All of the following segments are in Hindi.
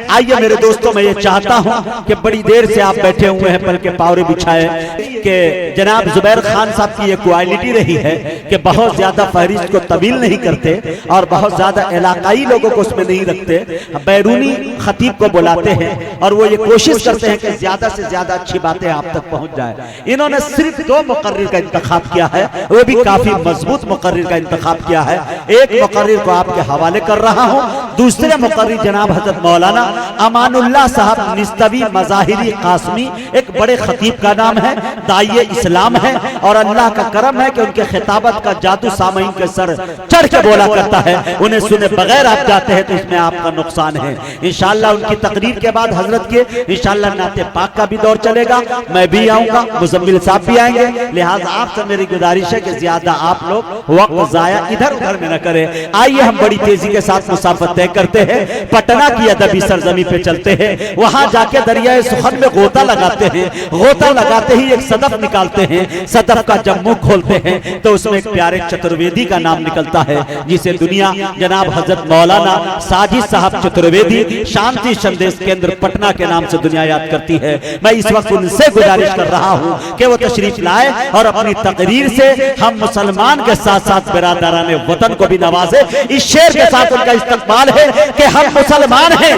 आइए मेरे दोस्तों, मैं ये चाहता हूँ कि बड़ी देर से आप बैठे हुए हैं पल के पावरे बिछाए कि जनाब जुबैर खान साहब की ये क्वालिटी रही है कि बहुत ज्यादा फहरिस्त को तवील नहीं करते और बहुत ज्यादा इलाकाई लोगों को उसमें नहीं रखते, बैरूनी खतीब को बुलाते हैं और वो ये कोशिश करते हैं कि ज्यादा से ज्यादा अच्छी बातें आप तक पहुंच जाए। इन्होंने सिर्फ 2 मुकर्रिर का इंतखाब किया है, वो भी काफी मजबूत मुकर्रिर का इंतखाब किया है। एक मुकर्रिर को आपके हवाले कर रहा हूं, दूसरे मुकर्रिर जनाब हजरत मौलाना अमानुल्लाह साहब निस्तवी मज़ाहिरी कासमी, एक बड़े खतीब का नाम है, दाइये इस्लाम है और अल्लाह का करम है कि उनके खिताबत का जादू सामईन के सर चढ़ के बोला करता है। उन्हें सुने बगैर आप जाते हैं तो इसमें आपका नुकसान है। इंशाअल्लाह उनकी तकरीर के बाद हजरत के इंशाअल्लाह नाते पाक का भी दौर चलेगा, मैं भी आऊंगा, मुजम्मिल साहब भी आएंगे। लिहाजा आपसे मेरी गुजारिश है कि ज्यादा आप लोग वक्त जाया इधर उधर में न करें। आइए हम बड़ी तेजी के साथ मुसाफत तय करते हैं, पटना की अदबी सरजमी पे चलते हैं। वहां जाके दरियाए सुखन में गोता लगाते हैं, गोता लगाते ही एक सदफ निकालते हैं, सदफ का जब मुंह खोलते हैं तो उसमें एक प्यारे चतुर्वेदी का नाम निकलता है, जिसे दुनिया जनाब हजरत मौलाना साजिद साहब चतुर्वेदी शांति संदेश केंद्र पटना के नाम से दुनिया याद करती है। मैं इस वक्त उनसे गुजारिश कर रहा हूं कि वो तशरीफ लाए और अपनी तकरीर से हम मुसलमान के साथ साथ बिरादराने वतन को भी नवाजे। इस शेर के साथ उनका इस्तकबाल है कि हम मुसलमान हैं,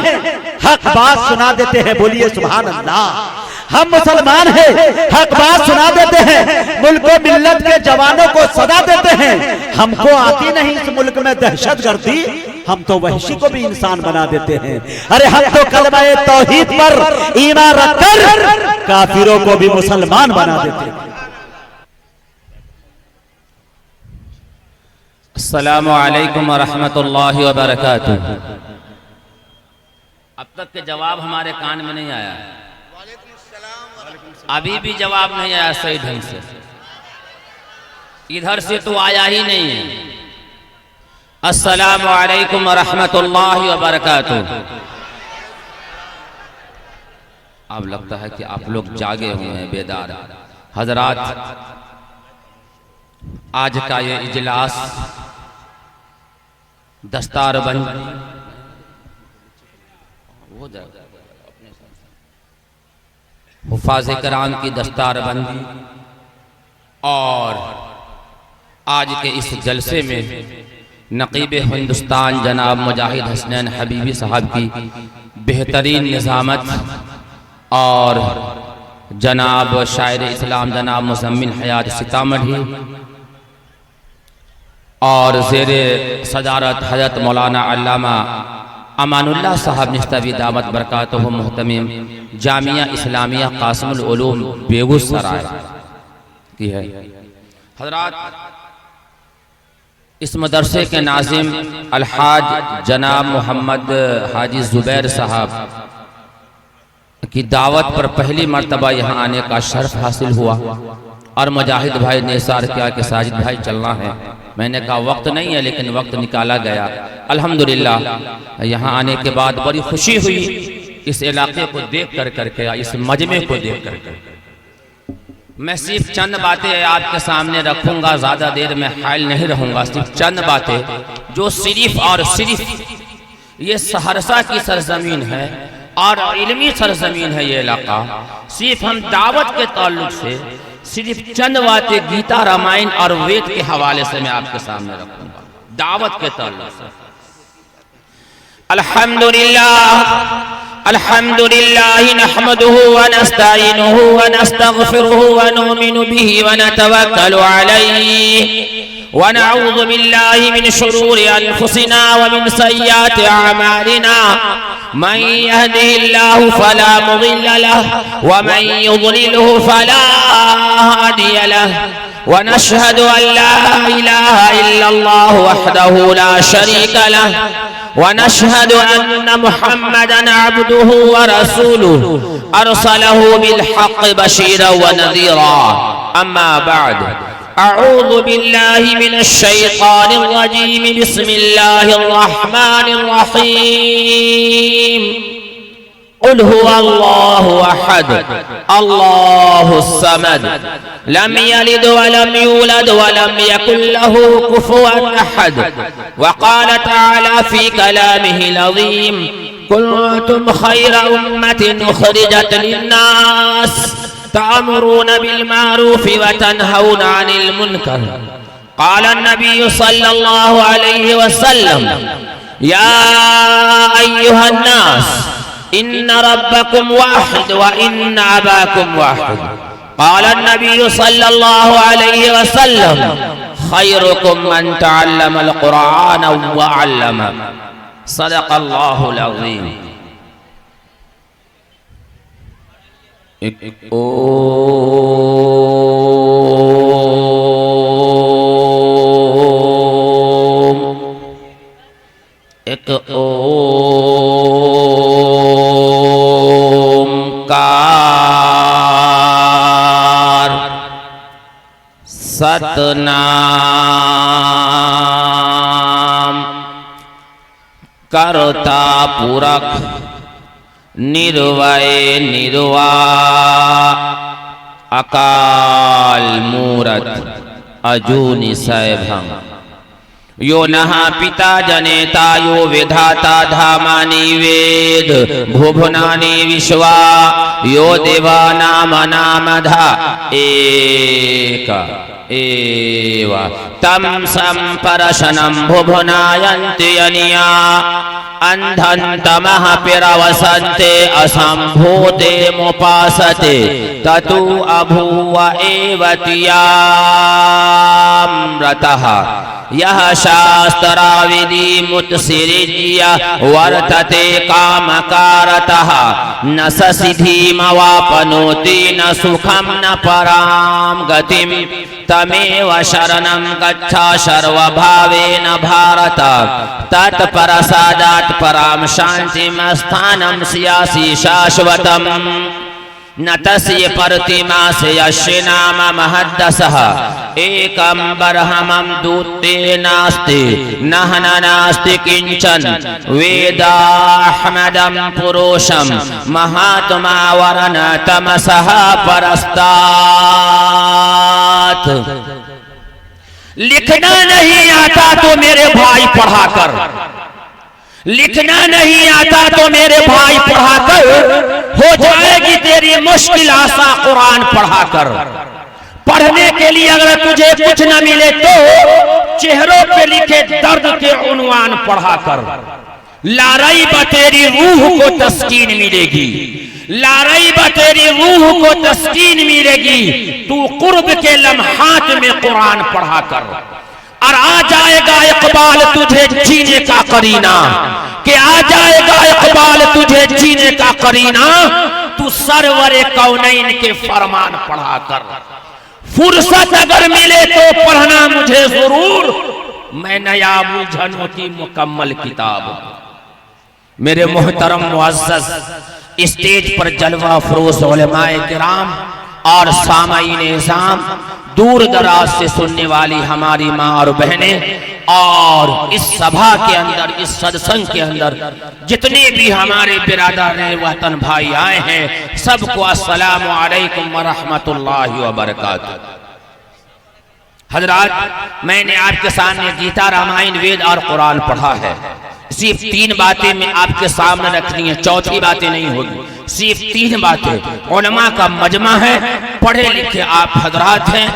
हक बात सुना देते हैं, बोलिए सुभान अल्लाह। हम मुसलमान हैं, हक बात सुना देते हैं, मुल्क व मिल्लत के जवानों को सदा देते हैं। हमको आती नहीं इस मुल्क में दहशतगर्दी, हम तो वहशी को भी इंसान बना देते हैं। अरे हम तो कलमा तौहीद पर ईमान रखकर काफिरों को भी मुसलमान बना देते हैं। अस्सलामु अलैकुम व रहमतुल्लाहि व बरकातुहू। अब तक के जवाब हमारे कान में नहीं आया, अभी भी जवाब नहीं आया सही ढंग से, इधर से तो आया ही नहीं है। अस्सलामु अलैकुम व रहमतुल्लाहि व बरकातुहू। अब लगता है कि आप लोग जागे हुए हैं, बेदार हजरात। आज का ये इजलास दस्तारबंद हो जाएगा, हुफ़ाज़ कराम की दस्तारबंदी और आज के इस जलसे में नक़ीब हिंदुस्तान जनाब मुजाहिद हसनैन हबीबी साहब की बेहतरीन निज़ामत और जनाब शायर इस्लाम जनाब मुज़म्मिल हयात सीतामढ़ी और ज़ेरे सदारत हज़रत मौलाना अल्लामा अमानुल्लाह साहब निस्तवी दामत बरकातुहू मुहतमिम जामिया इस्लामिया कासिमुल उलूम बेगूसराय की है। हज़रात, इस मदरसे के नाज़िम अलहाज जनाब मोहम्मद हाजी ज़ुबैर साहब की दावत पर पहली मर्तबा यहाँ आने का शर्फ हासिल हुआ और मुजाहिद भाई ने इशारा किया कि साजिद भाई चलना है। मैंने कहा वक्त नहीं है, लेकिन वक्त निकाला गया। अल्हम्दुलिल्लाह यहाँ आने के बाद बड़ी खुशी हुई इस इलाके को देख कर करके, इस मजमे को देख कर। मैं सिर्फ चंद बातें आपके सामने रखूंगा, ज़्यादा देर में हायल नहीं रहूंगा। सिर्फ चंद बातें जो सिर्फ और सिर्फ ये सहरसा की सरजमीन है और इल्मी सरजमीन है ये इलाका। सिर्फ हम दावत के ताल्लुक से सिर्फ चंद बातें गीता रामायण और वेद के हवाले से मैं आपके सामने रखूंगा दावत के ताल्लुक से। अल्हम्दुलिल्लाह नहमदुहु व नस्तईनुहु व नस्तगफिरुहु व नुमिनु बिही व नतवक्कलु अलैहि व नऊज़ु बिल्लाहि मिन शुरूरि अनफुसिना व मिन सय्यिआति अअमालिना। मन यहदिहिल्लाहु फला मुदिल्ल लहु व मन युद्लिलहु फला हादिय लहु व नशहदु अन ला इलाहा इल्लल्लाहु वहदहु ला शरीका लहु व नशहदु अन्न मुहम्मदन अब्दुहु व रसूलुहु अरसलहु बिल हक़्क़ि बशीरन व नज़ीरा। अम्मा बअद, अऊज़ु बिल्लाहि मिनश शैतानिर रजीम। बिस्मिल्लाहिर रहमानिर रहीम। क़ुल हुवल्लाहु अहद अल्लाहुस समद लम यलिद व लम यूलद व लम यकुल लहू कुफुवन अहद। व क़ाल तआला फ़ी कलामिहिल अज़ीम कुंतुम खैरा उम्मतिन उखरिजत लिन्नास तअमुरूना बिल मारूफ व तनहौना अनिल मुनकर। क़ाल नबी सल्लल्लाहु अलैहि वसल्लम या अय्युहन नास इन्न रब्बकुम वाहिद व इन्न अबाकुम वाहिद। क़ाल नबी सल्लल्लाहु अलैहि वसल्लम खैरुकुम मन तअल्लमल क़ुरआन व अल्लमा। सदक़ल्लाहुल अज़ीम। एक ओंकार सतनाम करता पुरख निर्वय निर्वाह अकाल मूरत अजूनि सैभं। यो नहा पिता जनेता यो विधाता धामानि वेद भुवनानि विश्वा यो देवानामनामधा एक एव तम संपरशनं भुवनायन्ति अनिया अंधन्तमः पिरवसन्ते असंभूते मुपासते ततु अभूव एव तियामृतः यह शास्त्राविधि मुत्सिरिज्य वर्तते कामकारतः न ससिद्धिमवाप्नोति न सुखं न परां गतिं तमेव शरणं गच्छ सर्वभावेन भारत तत्परसादात् परां शान्तिं स्थानं स्यासि शाश्वतम्। न तस्य प्रतिमा से यस्य नाम महद्दसः एकं बर्हमं दूते नास्ति नहन नास्ति किंचन वेदाहमदं पुरुषं महात्मा वरन तमसः परस्तात्। लिखना नहीं आता तो मेरे भाई पढ़ा कर, लिखना नहीं आता तो मेरे भाई पढ़ा कर, हो जाएगी तेरी मुश्किल आसा कुरान पढ़ा कर। पढ़ने के लिए अगर तुझे कुछ न मिले तो चेहरों पे लिखे दर्द के उन्वान पढ़ा कर। लारई बतेरी रूह को तस्कीन मिलेगी, लारई बतेरी रूह को तस्कीन मिलेगी। तू कुर्ब के लम्हात में कुरान पढ़ा कर और आ जाएगा इकबाल तुझे जीने का करीना, कि आ जाएगा इकबाल तुझे जीने का करीना। तू सरवरे कौनैन के फरमान पढ़ा कर। फुर्सत अगर मिले तो पढ़ना मुझे जरूर, मैं नया उलझनों की मुकम्मल किताब। मेरे मोहतरम मुअज़्ज़ज़ स्टेज पर जलवा फरोश उलमाए किराम और सामाईन निज़ाम, दूर दराज से सुनने वाली हमारी माँ और बहनें, और इस सभा के अंदर, इस सत्संग के अंदर जितने भी हमारे बिरादर वतन भाई आए हैं, सबको अस्सलामु अलैकुम व रहमतुल्लाहि व बरकातुहू। हजरात, मैंने आपके सामने गीता, रामायण, वेद और कुरान पढ़ा है। सिर्फ 3 बातें मैं आपके सामने रखनी है, चौथी बातें नहीं होगी। सिर्फ 3 बातें। उलमा का मजमा है, पढ़े लिखे आप हजरात हैं।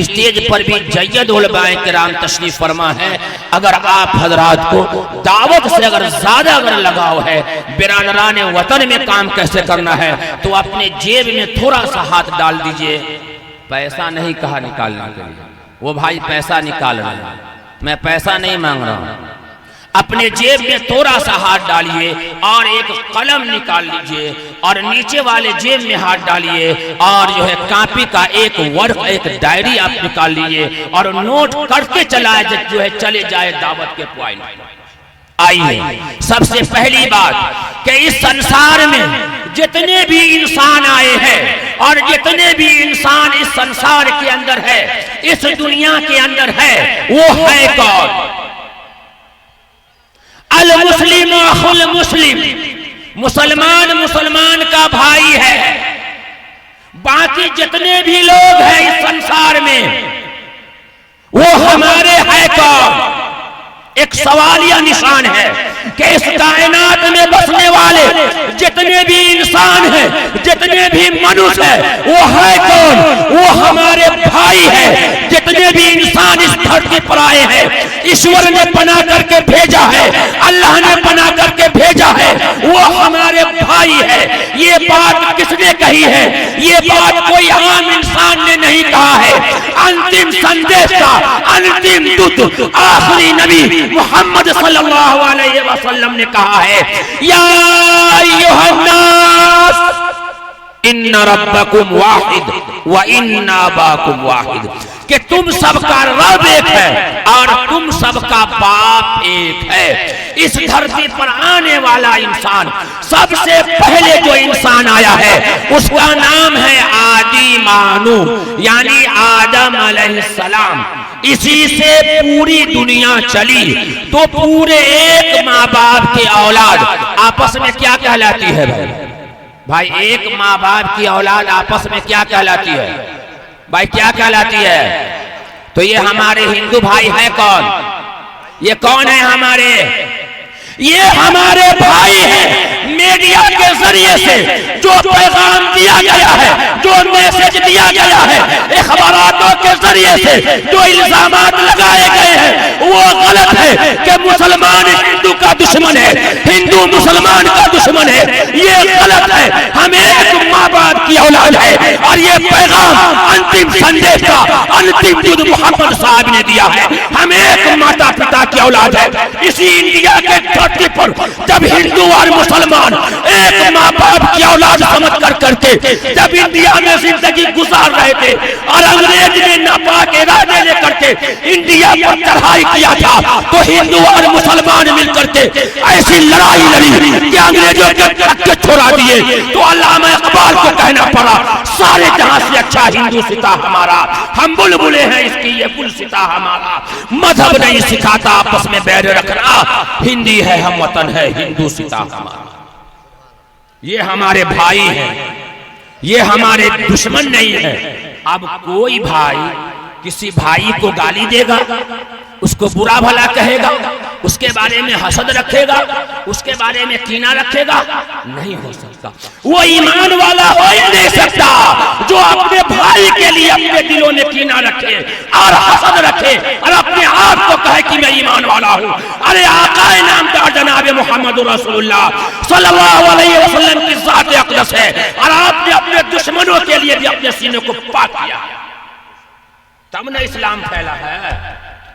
स्टेज पर भी जय्यद उलमाए किराम तशरीफ फरमा है। अगर आप हजरात को दावत से अगर ज्यादा अगर लगाव है, बिरादरान वतन में काम कैसे करना है, तो अपने जेब में थोड़ा सा हाथ डाल दीजिए। पैसा नहीं कहा निकालने के लिए, वो भाई पैसा निकाल रहे हैं, मैं पैसा नहीं मांग रहा हूं। अपने जेब में थोड़ा सा हाथ डालिए और एक कलम निकाल लीजिए और नीचे वाले जेब में हाथ डालिए और जो है कॉपी का एक वर्क, एक डायरी आप निकाल लीजिए और नोट करते चलाए जो है चले जाए दावत के पॉइंट। आइए, सबसे पहली बात कि इस संसार में जितने भी इंसान आए हैं और जितने भी इंसान इस संसार के अंदर है, इस दुनिया के अंदर है, वो है कौन? अल मुस्लिम अखुल मुस्लिम, मुसलमान मुसलमान का भाई है। बाकी जितने भी लोग हैं इस संसार में वो हमारे है कौन? एक सवालिया निशान है कि इस कायनात में बसने वाले जितने भी इंसान हैं, जितने भी मनुष्य हैं, वो है कौन? वो हमारे भाई है। जितने भी इंसान इस धरती पर आए हैं, ईश्वर ने बना करके भेजा है, अल्लाह ने बना करके भेजा है, वो हमारे भाई है। ये बात किसने कही है? ये बात कोई आम इंसान ने नहीं कहा है। अंतिम संदेश का अंतिम दूत आखिरी नबी मोहम्मद सल्लल्लाहु अलैहि वसल्लम ने कहा है, या अय्युहन्नास इन्ना रब्बकुम वाहिद व इन्ना अबाकुम वाहिद, कि तुम सबका रब एक है और तुम सबका बाप एक है। इस धरती पर आने वाला इंसान, सबसे पहले जो इंसान आया है उसका नाम है आदि मानू, यानी आदम अलैहिस्सलाम। इसी से पूरी दुनिया चली। तो पूरे एक माँ बाप की औलाद आपस में क्या कहलाती है भाई? एक माँ बाप की औलाद आपस में क्या कहलाती है भाई? क्या कहलाती है? तो ये हमारे हिंदू भाई है कौन? ये कौन है हमारे? ये हमारे भाई है। मीडिया के जरिए से जो पैगाम दिया गया है, जो मैसेज दिया गया है, अखबारों के जरिए से जो इल्जामात लगाए गए हैं, वो गलत है कि मुसलमान हिंदू का दुश्मन है, हिंदू मुसलमान का दुश्मन है। ये गलत है। हम एक माँ बाप की औलाद है और ये पैगाम अंतिम संदेश का अंतिम दूत मोहम्मद साहब ने दिया है। हम एक माता पिता की औलाद है। इसी इंडिया के धरती पर जब हिंदू और मुसलमान एक माँ बाप की औलाद समझ कर करके जब इंडिया में जिंदगी गुजार रहे थे और अंग्रेज ने नापाक इरादे लेकर के इंडिया पर चढ़ाई किया था, तो हिंदू और मुसलमान मिलकर के ऐसी लड़ाई लड़ी कि अंग्रेजों के धक्के छोड़ा दिए। तो अल्लामा इकबाल को कहना पड़ा, सारे जहां से अच्छा हिंदू सिता हमारा, हम बुलबुले हैं इसकी ये गुलसिता हमारा। मजहब नहीं सिखाता आपस में बैर रखना, हिंदी है हम वतन है हिंदू सिता हमारा। ये हमारे भाई हैं, ये हमारे दुश्मन नहीं है। अब कोई भाई किसी भाई को गाली देगा, उसको बुरा भला कहेगा, उसके बारे में हसद रखेगा, उसके बारे में कीना रखेगा, नहीं हो सकता। वो ईमान वाला हो ही नहीं सकता जो अपने भाई के लिए अपने दिलों में कीना रखे और हसद रखे और अपने आप को कहे कि मैं ईमान वाला हूँ। अरे आकाए नामदार जनाब मोहम्मद रसूलुल्लाह सल्लल्लाहु अलैहि वसल्लम की ज़ात अक़दस है और आपने अपने दुश्मनों के लिए भी अपने सीने को पाक किया, तब न इस्लाम फैला है।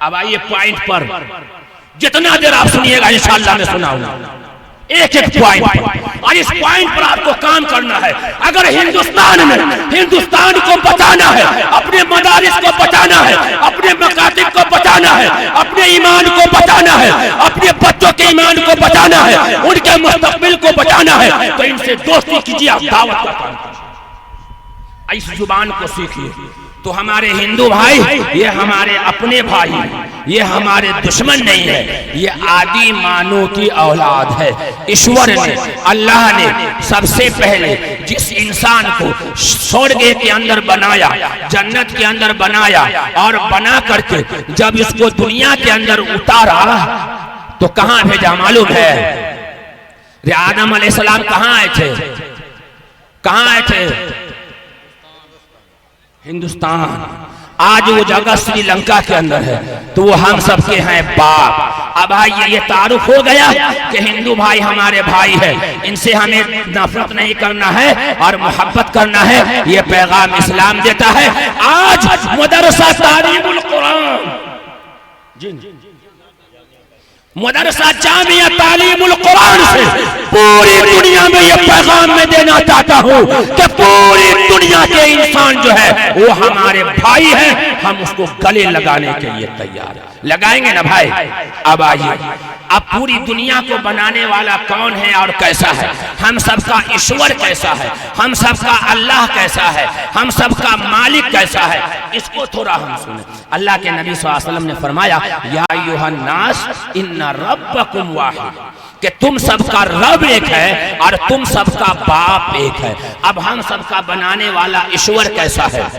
अब आइए पॉइंट पर, जितना देर आप सुनिएगा इंशाअल्लाह मैं सुनाऊंगा एक एक पॉइंट, और इस पॉइंट पर आपको काम करना है। अगर हिंदुस्तान में हिंदुस्तान को बचाना है, अपने मदारिस को बचाना है, अपने मकातिब को बचाना है, अपने ईमान को बचाना है, अपने बच्चों के ईमान को बचाना है, उनके मुस्तकबिल को बचाना है, तो इनसे दोस्ती कीजिए, आप दावत का काम कीजिए, इस जुबान को सीखिए। तो हमारे हिंदू भाई ये हमारे अपने भाई, ये हमारे दुश्मन नहीं है, ये आदि मानव की औलाद है। ईश्वर ने, अल्लाह ने सबसे पहले जिस इंसान को स्वर्ग के अंदर बनाया, जन्नत के अंदर बनाया और बना करके जब इसको दुनिया के अंदर उतारा तो कहां भेजा मालूम है? आदम अलैहिस्सलाम कहां आए थे? कहां आए थे? हिंदुस्तान। आज वो जगह श्रीलंका के अंदर है, तो वो हम सबके हैं बाप। अब भाई ये तारुफ हो गया कि हिंदू भाई हमारे भाई है, इनसे हमें नफरत नहीं करना है और मोहब्बत करना है, ये पैगाम इस्लाम देता है। आज मदरसा तालीमुल कुरान, मदरसा जामिया तालीमुल कुरान से पूरी दुनिया में ये पैगाम मैं देना चाहता हूँ कि पूरी दुनिया के इंसान जो है वो हमारे भाई हैं, हम उसको गले लगाने के लिए तैयार हैं। लगाएंगे ना भाई? अब आइए, अब पूरी दुनिया को बनाने वाला कौन है और कैसा है? हम सबका ईश्वर कैसा है? हम सबका अल्लाह कैसा है? हम सबका मालिक कैसा है? इसको थोड़ा हम सुने। अल्लाह के नबी सल्लल्लाहु अलैहि वसल्लम ने फरमाया, या अय्युहन्नास इन्ना रब्बकुम वाहिद, कि तुम सबका रब एक है और तुम सबका बाप एक है। अब हम सबका बनाने वाला ईश्वर कैसा है?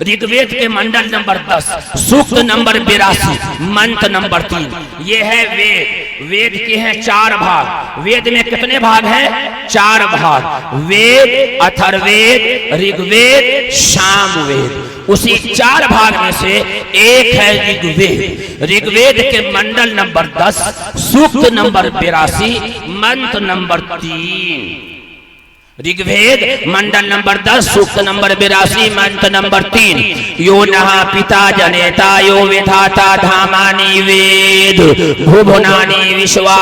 ऋग्वेद के मंडल नंबर 10, सूक्त नंबर 82, मंत्र नंबर 3। ये है वेद। वेद के हैं 4 भाग। वेद में कितने भाग हैं? 4 भाग। वेद, अथर्ववेद, ऋग्वेद, सामवेद। उसी 4 भाग में से एक है ऋग्वेद। ऋग्वेद के मंडल नंबर 10, सूक्त नंबर 82, मंत्र नंबर 3। ऋग्वेद मंडल नंबर 10, सूक्त नंबर 82, मंत्र नंबर 3। यो नः पिता जनेता यो विधाता धामानि वेद भुवनानि विश्वा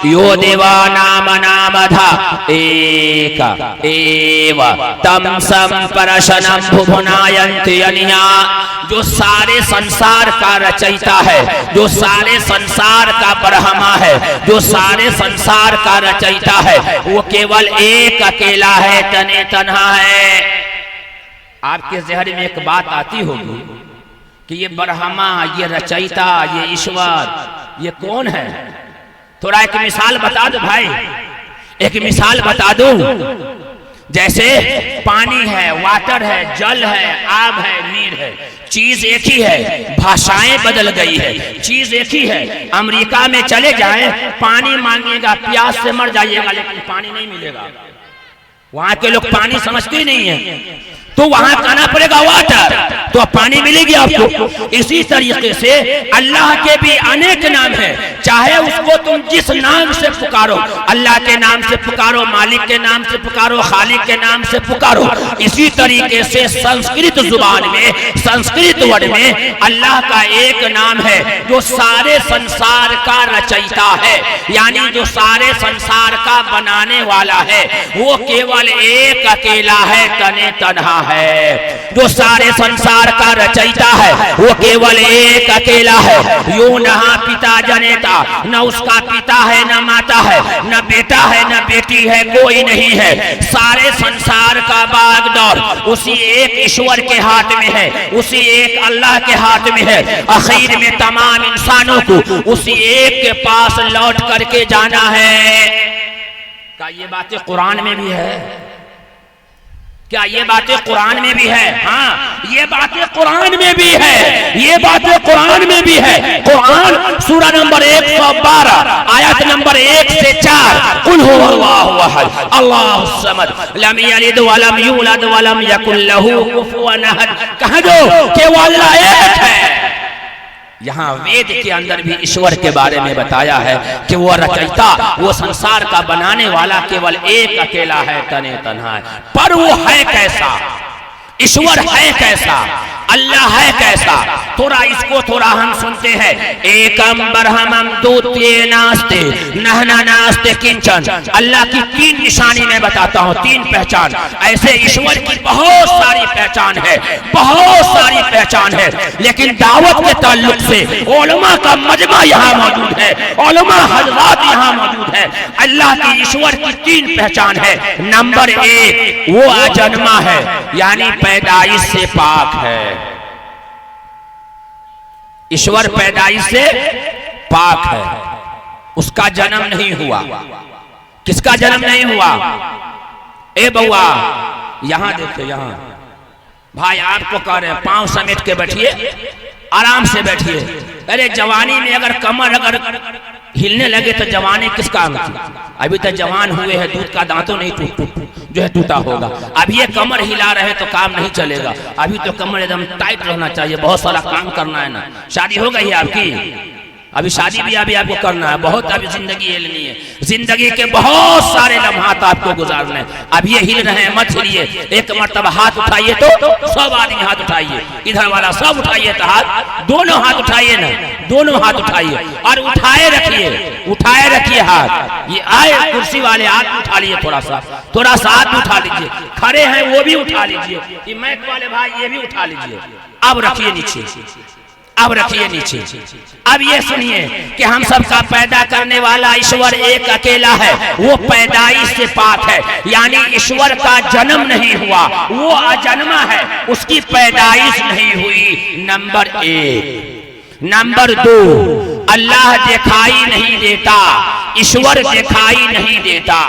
यो देवानामनामधा एक एव तम संपरशनं भुवनायन्ति अनिया। जो सारे संसार का रचयिता है, जो सारे संसार का ब्रह्मा है, जो सारे संसार का रचयिता है, वो केवल एक अकेला है, तने तन्हा है। आपके ज़हन में एक बात आती होगी कि ये ब्रह्मा, ये रचयिता, ये ईश्वर, ये कौन है? थोड़ा एक मिसाल बता दो भाई, एक मिसाल बता दो। जैसे पानी है, वाटर है, जल है, आग है, नीर है, चीज एक ही है, भाषाएं बदल गई है, चीज एक ही है। अमेरिका में चले जाएं, पानी मांगिएगा, प्यास से मर जाइएगा, लेकिन पानी नहीं मिलेगा। वहां के लोग पानी समझते ही नहीं है, तो वहां कहना पड़ेगा वाटर, तो पानी मिलेगी आपको। इसी तरीके से अल्लाह के भी अनेक नाम हैं, चाहे उसको तुम जिस नाम से पुकारो, अल्लाह के नाम से पुकारो, मालिक के नाम से पुकारो, खालिक के नाम से पुकारो। इसी तरीके से संस्कृत जुबान में, संस्कृत वर्ड में अल्लाह का एक नाम है जो सारे संसार का रचयिता है, यानी जो सारे संसार का बनाने वाला है। वो केवल एक अकेला है, तने तन्हा है। जो सारे संसार का रचयिता है वो केवल एक अकेला है। यो नः पिता जनेता, न उसका पिता है, न माता है, न बेटा है, न बेटी है, कोई नहीं है। सारे संसार का बागडोर उसी एक ईश्वर के हाथ में है, उसी एक अल्लाह के हाथ में है। आखिर में तमाम इंसानों को उसी एक के पास लौट करके जाना है। क्या ये बातें कुरान में भी है? क्या ये बातें कुरान में भी है? हाँ, ये बातें कुरान में भी है, ये बातें कुरान में भी है। कुरान सूरा नंबर 112 आयत नंबर 1 से 4, कुल हुवल्लाहु अहद अल्लाहुस समद लम यलिद वलम यूलद वलम यकुल लहू कुफुवन अहद। कह दो कि वो अल्लाह एक है। यहाँ वेद के अंदर भी ईश्वर के बारे में बताया है कि वो रचयिता, वो संसार का बनाने वाला केवल एक अकेला है, तने तन्हा है। पर वो है कैसा? ईश्वर है कैसा? अल्लाह है कैसा? थोड़ा इसको थोड़ा हम सुनते हैं। एकम ब्रह्मम द्वितीय नास्ते नहना नास्ते किंचन। अल्लाह की 3 निशानी मैं बताता हूँ, 3 पहचान। ऐसे ईश्वर की बहुत सारी पहचान है, बहुत सारी पहचान है, लेकिन दावत के ताल्लुक से उलमा का मजमा यहाँ मौजूद है, उलमा हजरात यहाँ मौजूद है। अल्लाह की ईश्वर की 3 पहचान है। नंबर 1, वो अजन्मा है, यानी पैदाइश से पाक है। ईश्वर पैदाइश से पाक है, उसका जन्म नहीं हुआ। किसका जन्म नहीं हुआ? ए बउआ, यहां देखिए, यहां भाई आपको कह रहे हैं, पांव समेट के बैठिए, आराम से बैठिए। अरे जवानी में अगर कमर अगर हिलने लगे तो जवानी किस काम की? अभी तक जवान हुए हैं, दूध का दांतों नहीं जो है टूटा होगा। अभी ये कमर हिला रहे तो काम नहीं चलेगा, अभी तो कमर एकदम टाइट रहना चाहिए, बहुत सारा काम करना है ना। शादी हो गई है आपकी? अभी शादी भी अभी आपको करना है, बहुत अभी जिंदगी हिलनी है, जिंदगी के बहुत सारे लम्हात आपको गुजारने हैं। अब ये हिल रहे हैं, मत हिलिए। एक मर्तबा हाथ उठाइए तो सब आदमी हाथ उठाइए, इधर वाला सब उठाइए तो हाथ, दोनों हाथ उठाइए ना, दोनों हाथ उठाइए और उठाए रखिए हाथ। ये आए कुर्सी वाले हाथ उठा लीजिए, थोड़ा सा हाथ उठा लीजिए। खड़े हैं वो भी उठा लीजिए, ये मैक वाले भाई ये भी उठा लीजिए। अब रखिए नीचे, अब रखिए नीचे। अब ये सुनिए कि हम सबका पैदा करने वाला ईश्वर एक अकेला है, वो पैदाइश से पाक है, यानी ईश्वर का जन्म नहीं हुआ, वो अजन्मा है, उसकी पैदाइश नहीं हुई। नंबर 1। नंबर 2, अल्लाह दिखाई नहीं देता, ईश्वर दिखाई नहीं देता।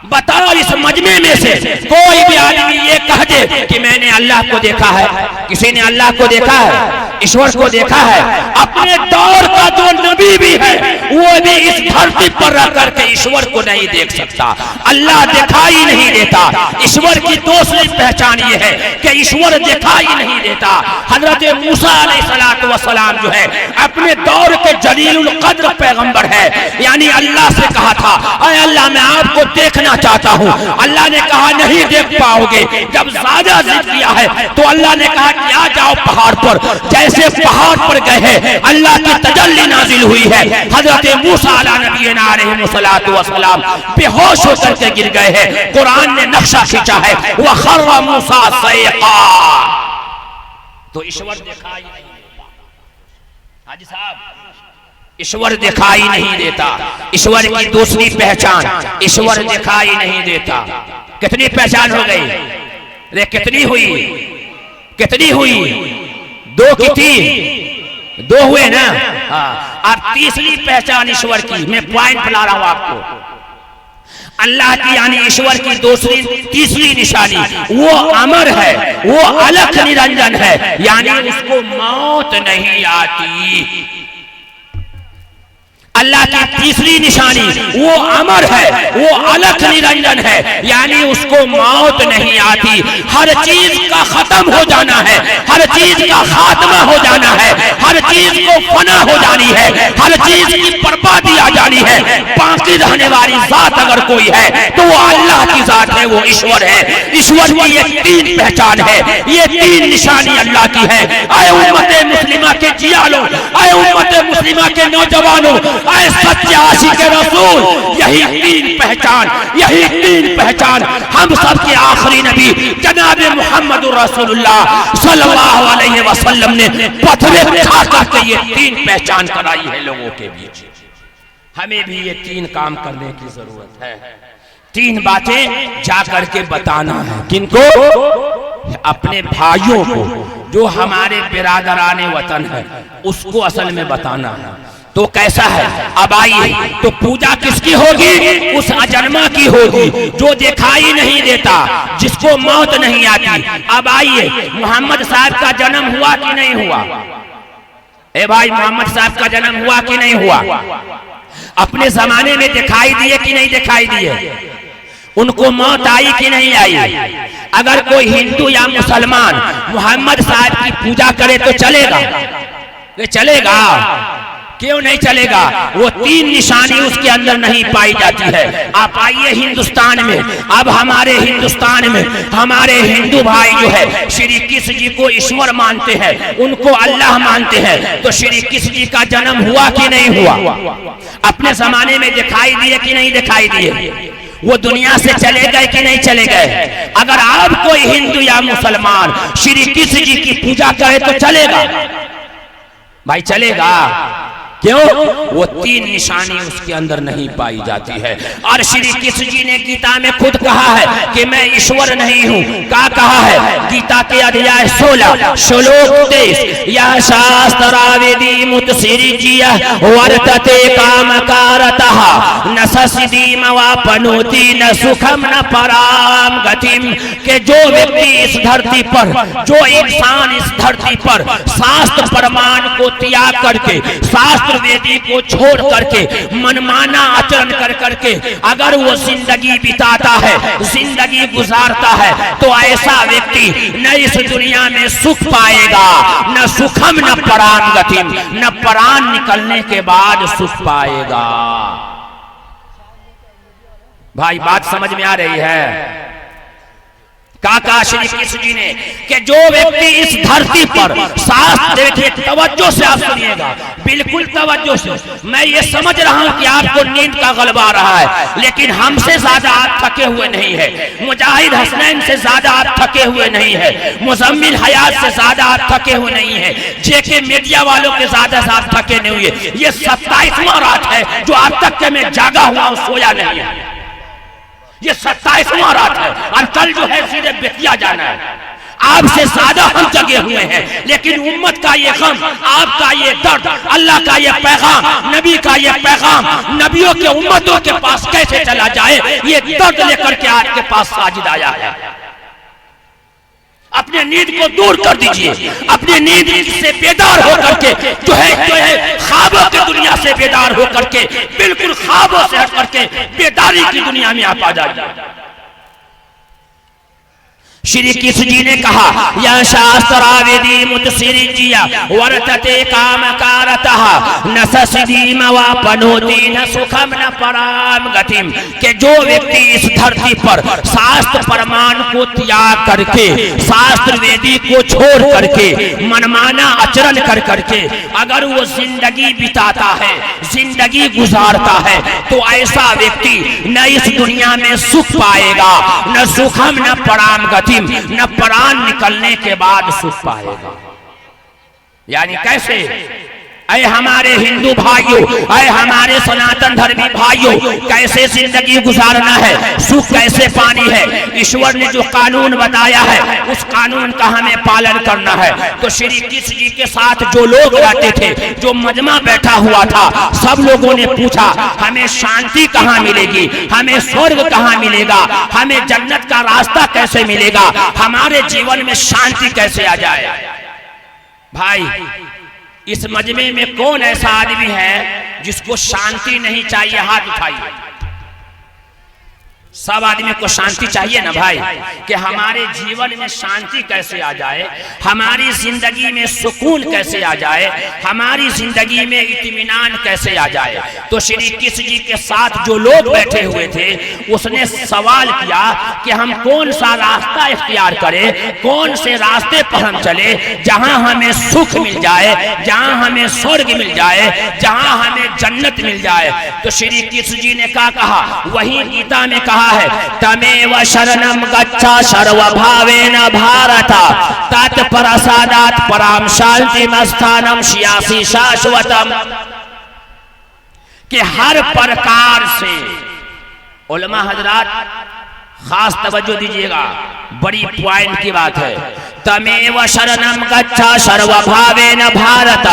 बताओ इस मजमे में से कोई भी आदमी ये कह दे कि मैंने अल्लाह को देखा है, किसी ने अल्लाह को देखा है, ईश्वर को देखा है? अपने दौर का जो नबी भी है वो भी इस धरती पर रह करके ईश्वर को नहीं देख सकता। अल्लाह दिखाई नहीं देता। ईश्वर की दूसरी पहचान ये है कि ईश्वर दिखाई नहीं देता। हजरत मूसा अलैहिस्सलाम जो है अपने दौर के जलीलुल कद्र पैगंबर है, यानी अल्लाह से कहा था अरे अल्लाह मैं आपको देखना चाहता हूँ। अल्लाह ने कहा नहीं देख पाओगे। जब ज्यादा जिद किया है तो अल्लाह ने कहा कि आ जाओ पहाड़ पर। जैसे पहाड़ पर गए हैं अल्लाह की तजल्ली नाजिल हुई है। हजरत मूसा अलैहिस्सलाम बेहोश होकर के गिर गए हैं। कुरान ने नक्शा खींचा है वह खर्रा मूसा सैक़ा। तो ईश्वर दिखाई नहीं देता। हाजी साहब, ईश्वर दिखाई नहीं देता। ईश्वर की दूसरी पहचान, ईश्वर दिखाई नहीं देता। कितनी पहचान हो गई? अरे कितनी हुई? कितनी हुई? दो की थी, दो हुए ना। हाँ, अब तीसरी पहचान ईश्वर की मैं पॉइंट बता रहा हूं आपको। अल्लाह की यानी ईश्वर की दूसरी तीसरी निशानी वो अमर है, वो अलख निरंजन है, यानी उसको मौत नहीं आती। अल्लाह की तीसरी निशानी वो अमर है, वो अलख निरंजन है, यानी उसको मौत नहीं आती। हर चीज का खत्म हो जाना है, हर चीज का खात्मा हो जाना है, हर चीज को फना हो जानी है, हर चीज की बर्बादी आ जानी है। बाकी रहने वाली जात अगर कोई है तो वो अल्लाह की जात है, वो ईश्वर है। ईश्वर की ये तीन पहचान है, ये तीन निशानी अल्लाह की है। आए उम्मत मुस्लिमा के जियालो, आए उम्मत मुस्लिमा के नौजवानों, आए सच्चे आशिक रसूल, यही तीन पहचान, यही तीन पहचान हम सब के आखिरी नबी जनाब मोहम्मद रसूलुल्लाह सल्लल्लाहु अलैहि वसल्लम ने पथरे खा करके ये तीन पहचान कराई है लोगों के बीच। हमें भी ये तीन काम करने की जरूरत है। तीन बातें जा करके बताना है। किनको? अपने भाइयों को, जो हमारे बिरादराने वतन है, उसको असल में बताना है। तो कैसा है? अब आइए, तो पूजा किसकी होगी? उस अजन्मा की होगी जो दिखाई नहीं देता, जिसको मौत नहीं आती। अब आइए, मोहम्मद साहब का जन्म हुआ कि नहीं हुआ? ए भाई, मोहम्मद साहब का जन्म हुआ कि नहीं हुआ? अपने जमाने में दिखाई दिए कि नहीं दिखाई दिए? उनको मौत आई कि नहीं आई? अगर कोई हिंदू या मुसलमान मोहम्मद साहब की पूजा करे तो चलेगा? चलेगा? क्यों नहीं चलेगा? वो तीन निशानी उसके अंदर नहीं पाई जाती है। आप आइए हिंदुस्तान में, अब हमारे हिंदुस्तान में हमारे हिंदू भाई जो है श्री कृष्ण जी को ईश्वर मानते हैं, उनको अल्लाह मानते हैं। तो श्री कृष्ण जी का जन्म हुआ कि नहीं हुआ? अपने जमाने में दिखाई दिए कि नहीं दिखाई दिए? वो दुनिया से चले गए कि नहीं चले गए? अगर आप कोई हिंदू या मुसलमान श्री कृष्ण जी की पूजा करे तो चलेगा? भाई चलेगा? क्यों? वो तीन निशानी उसके अंदर नहीं पाई जाती है। और श्री कृष्ण जी ने गीता में खुद कहा है कि मैं ईश्वर नहीं हूँ। क्या कहा है? गीता के अध्याय 16 श्लोक 23, यह शास्त्रावेदी मुत्सृज्य वर्तते कामकारतः न ससिदीम वापनोति न सुखम न पराम गतिम। के जो व्यक्ति इस धरती पर, जो इंसान इस धरती पर शास्त्र प्रमाण को त्याग करके, शास्त्र वेदी को छोड़ करके, मनमाना आचरण कर करके अगर वो जिंदगी बिताता है, जिंदगी गुजारता है, तो ऐसा व्यक्ति न इस दुनिया में सुख पाएगा, न सुखम न परान गतिम, न प्राण निकलने के बाद सुख पाएगा। भाई बात समझ में आ रही है? काका श्री कृष्ण जी ने कि जो व्यक्ति इस धरती पर शास्त्र, देखिए तवज्जो से आप सुनिएगा, बिल्कुल तवज्जो से। मैं ये समझ रहा हूं कि आपको नींद का गलबा आ रहा है, लेकिन हमसे ज्यादा आप थके हुए नहीं है, मुजाहिद हसनैन से ज्यादा आप थके हुए नहीं है, मुजम्मिल हयात से ज्यादा आप थके हुए नहीं है, जेके मीडिया वालों के ज्यादा से आप थके नहीं हुए। ये 27वां रात है जो आज तक के मैं जागा हुआ हूं, सोया नहीं है। ये 27वां रात है और कल जो है सीधे बेतिया जाना है। आपसे ज्यादा हम जगे हुए हैं, लेकिन उम्मत का ये गम, आपका ये दर्द, अल्लाह का ये पैगाम, नबी का ये पैगाम नबियों के उम्मतों के पास कैसे चला जाए, ये दर्द लेकर के आज के पास साजिद आया है। अपने नींद को दूर कर दीजिए, अपनी नींद से बेदार होकर के जो है ख्वाबों की दुनिया से बेदार होकर के बिल्कुल ख्वाबों से हट करके बेदारी की दुनिया में आप आ जाइए। श्री कृष्ण जी ने कहा यह शास्त्राविधि मुतसिरी जिया वर्तते काम कारतः न ससीम व पनोति न सुखम न पराम गतिम, के जो व्यक्ति इस धरती पर शास्त्र प्रमाण को त्याग करके शास्त्र वेदी को छोड़ करके मनमाना आचरण कर करके अगर वो जिंदगी बिताता है, जिंदगी गुजारता है, तो ऐसा व्यक्ति न इस दुनिया में सुख पाएगा, न सुखम न पराम गति, न प्राण निकलने के बाद सुख पाएगा। यानी कैसे? अरे हमारे हिंदू भाइयों, अरे हमारे सनातन धर्मी भाइयों, कैसे जिंदगी गुजारना है, सुख कैसे पानी है, ईश्वर ने जो कानून बताया है उस कानून का हमें पालन करना है। तो श्री कृष्ण जी के साथ जो लोग रहते थे, जो मजमा बैठा हुआ था, सब लोगों ने पूछा हमें शांति कहाँ मिलेगी, हमें स्वर्ग कहाँ मिलेगा, हमें जन्नत का रास्ता कैसे मिलेगा, हमारे जीवन में शांति कैसे आ जाए। भाई, इस मजमे में कौन ऐसा आदमी है जिसको शांति नहीं चाहिए? हाथ उठाइए। सब आदमी को शांति चाहिए ना भाई, कि हमारे जीवन में शांति कैसे आ जाए, हमारी जिंदगी में सुकून कैसे आ जाए, हमारी जिंदगी में इत्मीनान कैसे आ जाए। तो श्री कृष्ण जी के साथ जो लोग बैठे हुए थे, उसने सवाल किया कि हम कौन सा रास्ता इख्तियार करें, कौन से रास्ते पर हम चले जहां हमें सुख मिल जाए, जहां हमें स्वर्ग मिल जाए, जहां हमें जन्नत मिल जाए। तो श्री कृष्ण जी ने क्या कहा? वही गीता में कहा है, तमेव शरणम गच्छ सर्वभावेन भारत तत्प्रसादात् पराम शांतिम स्थानम श्यासि शाश्वतम, कि हर प्रकार से उलमा हजरात खास तवज्जो दीजिएगा, बड़ी पॉइंट की बात है। तमेव शरणम गच्छ सर्वभावेन भारत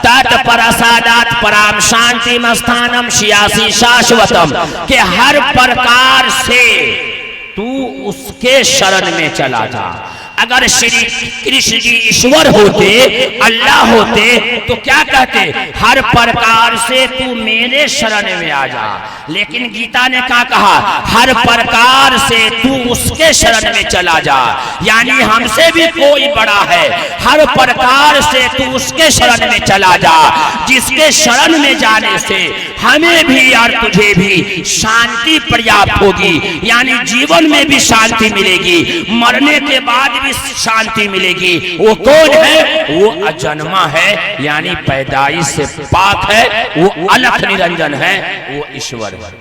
तत्प्रसादात् पराम शांतिम स्थानम श्यासि शाश्वतम, के हर प्रकार से तू उसके शरण में चला जा। अगर श्री कृष्ण जी ईश्वर होते, अल्लाह होते, तो क्या कहते? हर प्रकार से तू मेरे शरण में आ जा। लेकिन गीता ने क्या कहा? हर प्रकार से तू उसके शरण में चला जा, यानी हमसे भी कोई बड़ा है, हर प्रकार से तू उसके शरण में चला जा, जिसके शरण में जाने से हमें भी और तुझे भी शांति पर्याप्त होगी, यानी जीवन में भी शांति मिलेगी, मरने के बाद भी शांति मिलेगी। वो कौन है? वो अजन्मा है, यानी पैदाइश से पाक है, वो अलख निरंजन है, वो ईश्वर है।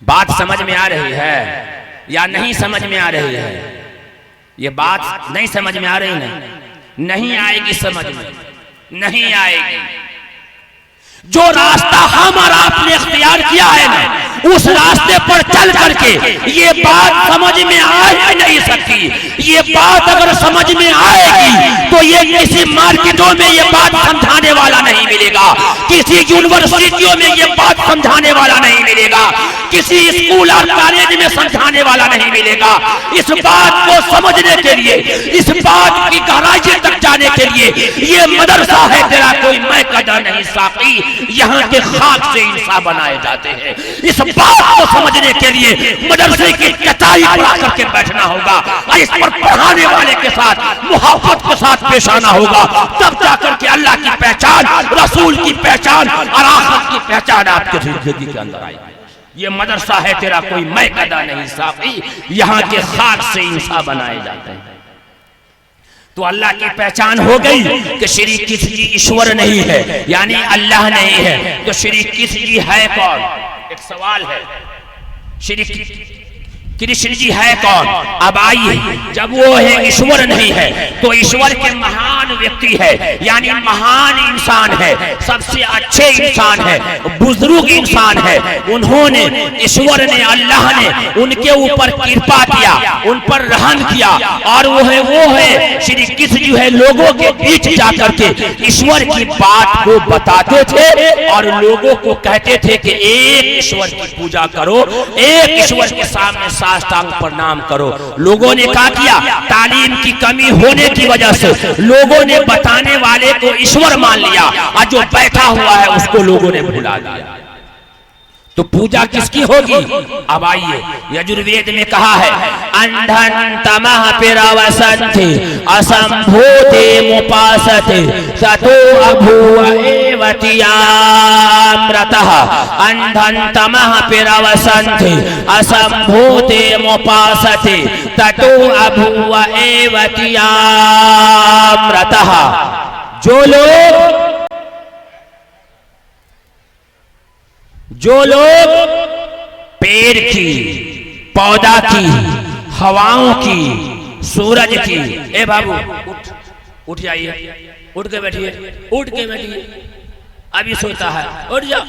बात समझ में आ रही है या नहीं समझ में आ रही है? ये बात नहीं समझ में आ रही ना? नहीं आएगी समझ में, नहीं आएगी। जो रास्ता हम और आपने इख्तियार किया है ना, उस रास्ते पर चल करके ये बात समझ में आ ही नहीं सकती। ये बात अगर समझ में आएगी तो ये किसी मार्केटों में ये बात समझाने वाला नहीं मिलेगा, किसी यूनिवर्सिटियों में ये बात समझाने वाला नहीं मिलेगा, किसी स्कूल और कॉलेज में समझाने वाला नहीं मिलेगा। इस बात को समझने के लिए, इस बात की गहराई तक जाने के लिए ये मदरसा है तेरा कोई मैं कदा नहीं साकी, यहाँ के खाक से इंसान बनाए जाते हैं। इस बात को समझने के लिए मदरसे की कताई पढ़ा करके बैठना होगा और इस पर पढ़ाने वाले के साथ मुहब्बत के साथ पेश आना होगा, तब जाकर के अल्लाह की पहचान, रसूल की पहचान और आखिरत की पहचान आपके जिंदगी के अंदर आएगी। ये मदरसा है तेरा कोई मैं कदा नहीं साकी, यहाँ के खाक से इंसान बनाए जाते हैं। तो अल्लाह की पहचान हो गई कि श्री कृष्ण जी ईश्वर नहीं है, यानी अल्लाह नहीं है। तो श्री कृष्ण जी है कौन? एक सवाल है, श्री कृष्ण जी है कौन? अब आइए, जब वो है ईश्वर नहीं है तो ईश्वर के महान व्यक्ति है, यानी महान इंसान है, सबसे अच्छे इंसान है, बुजुर्ग इंसान है। उन्होंने, ईश्वर ने, अल्लाह ने उनके ऊपर कृपा किया, उन पर रहम किया, और वो है श्री कृष्ण जी है लोगों के बीच जाकर के ईश्वर की बात को बताते थे और लोगों को कहते थे कि एक ईश्वर की पूजा करो, एक ईश्वर के सामने साष्टांग प्रणाम करो। लोगों ने क्या किया, तालीम की कमी होने की वजह से लोगों ने बताने वाले को ईश्वर मान लिया और जो बैठा हुआ है उसको लोगों ने भुला दिया। तो पूजा किसकी होगी? अब आइए, यजुर्वेद में कहा है अंधन तमः पिरावसन्ति असंभूते मुपासते सतो अभूव एवतियामृतः। अंधन तमः पिरावसन्ति असंभूते मुपासते ततो अभूव एवतियामृतः। जो लोग पेड़ की, पौधा की, हवाओं की, सूरज की, ए बाबू उठ जाइए, उठ के बैठिए, उठ के बैठिए, अभी सोता है, उठ जाओ।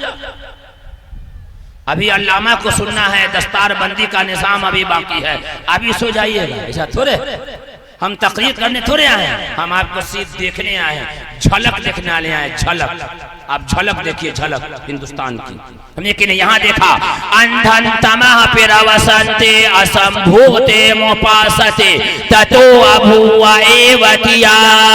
अभी अल्लामा को सुनना है, दस्तार बंदी का निजाम अभी बाकी है, अभी सो जाइएगा। ऐसा थोड़े, हम तकरीर करने थोड़े आए हैं, हम आपको सीध देखने आए हैं, झलक देखने आए हैं, झलक। आप झलक देखिए, झलक हिंदुस्तान की। लेकिन यहाँ देखा अंधन तमः पिरावसन्ते असंभूते मुपासते ततो अभूव एवतियामृतः।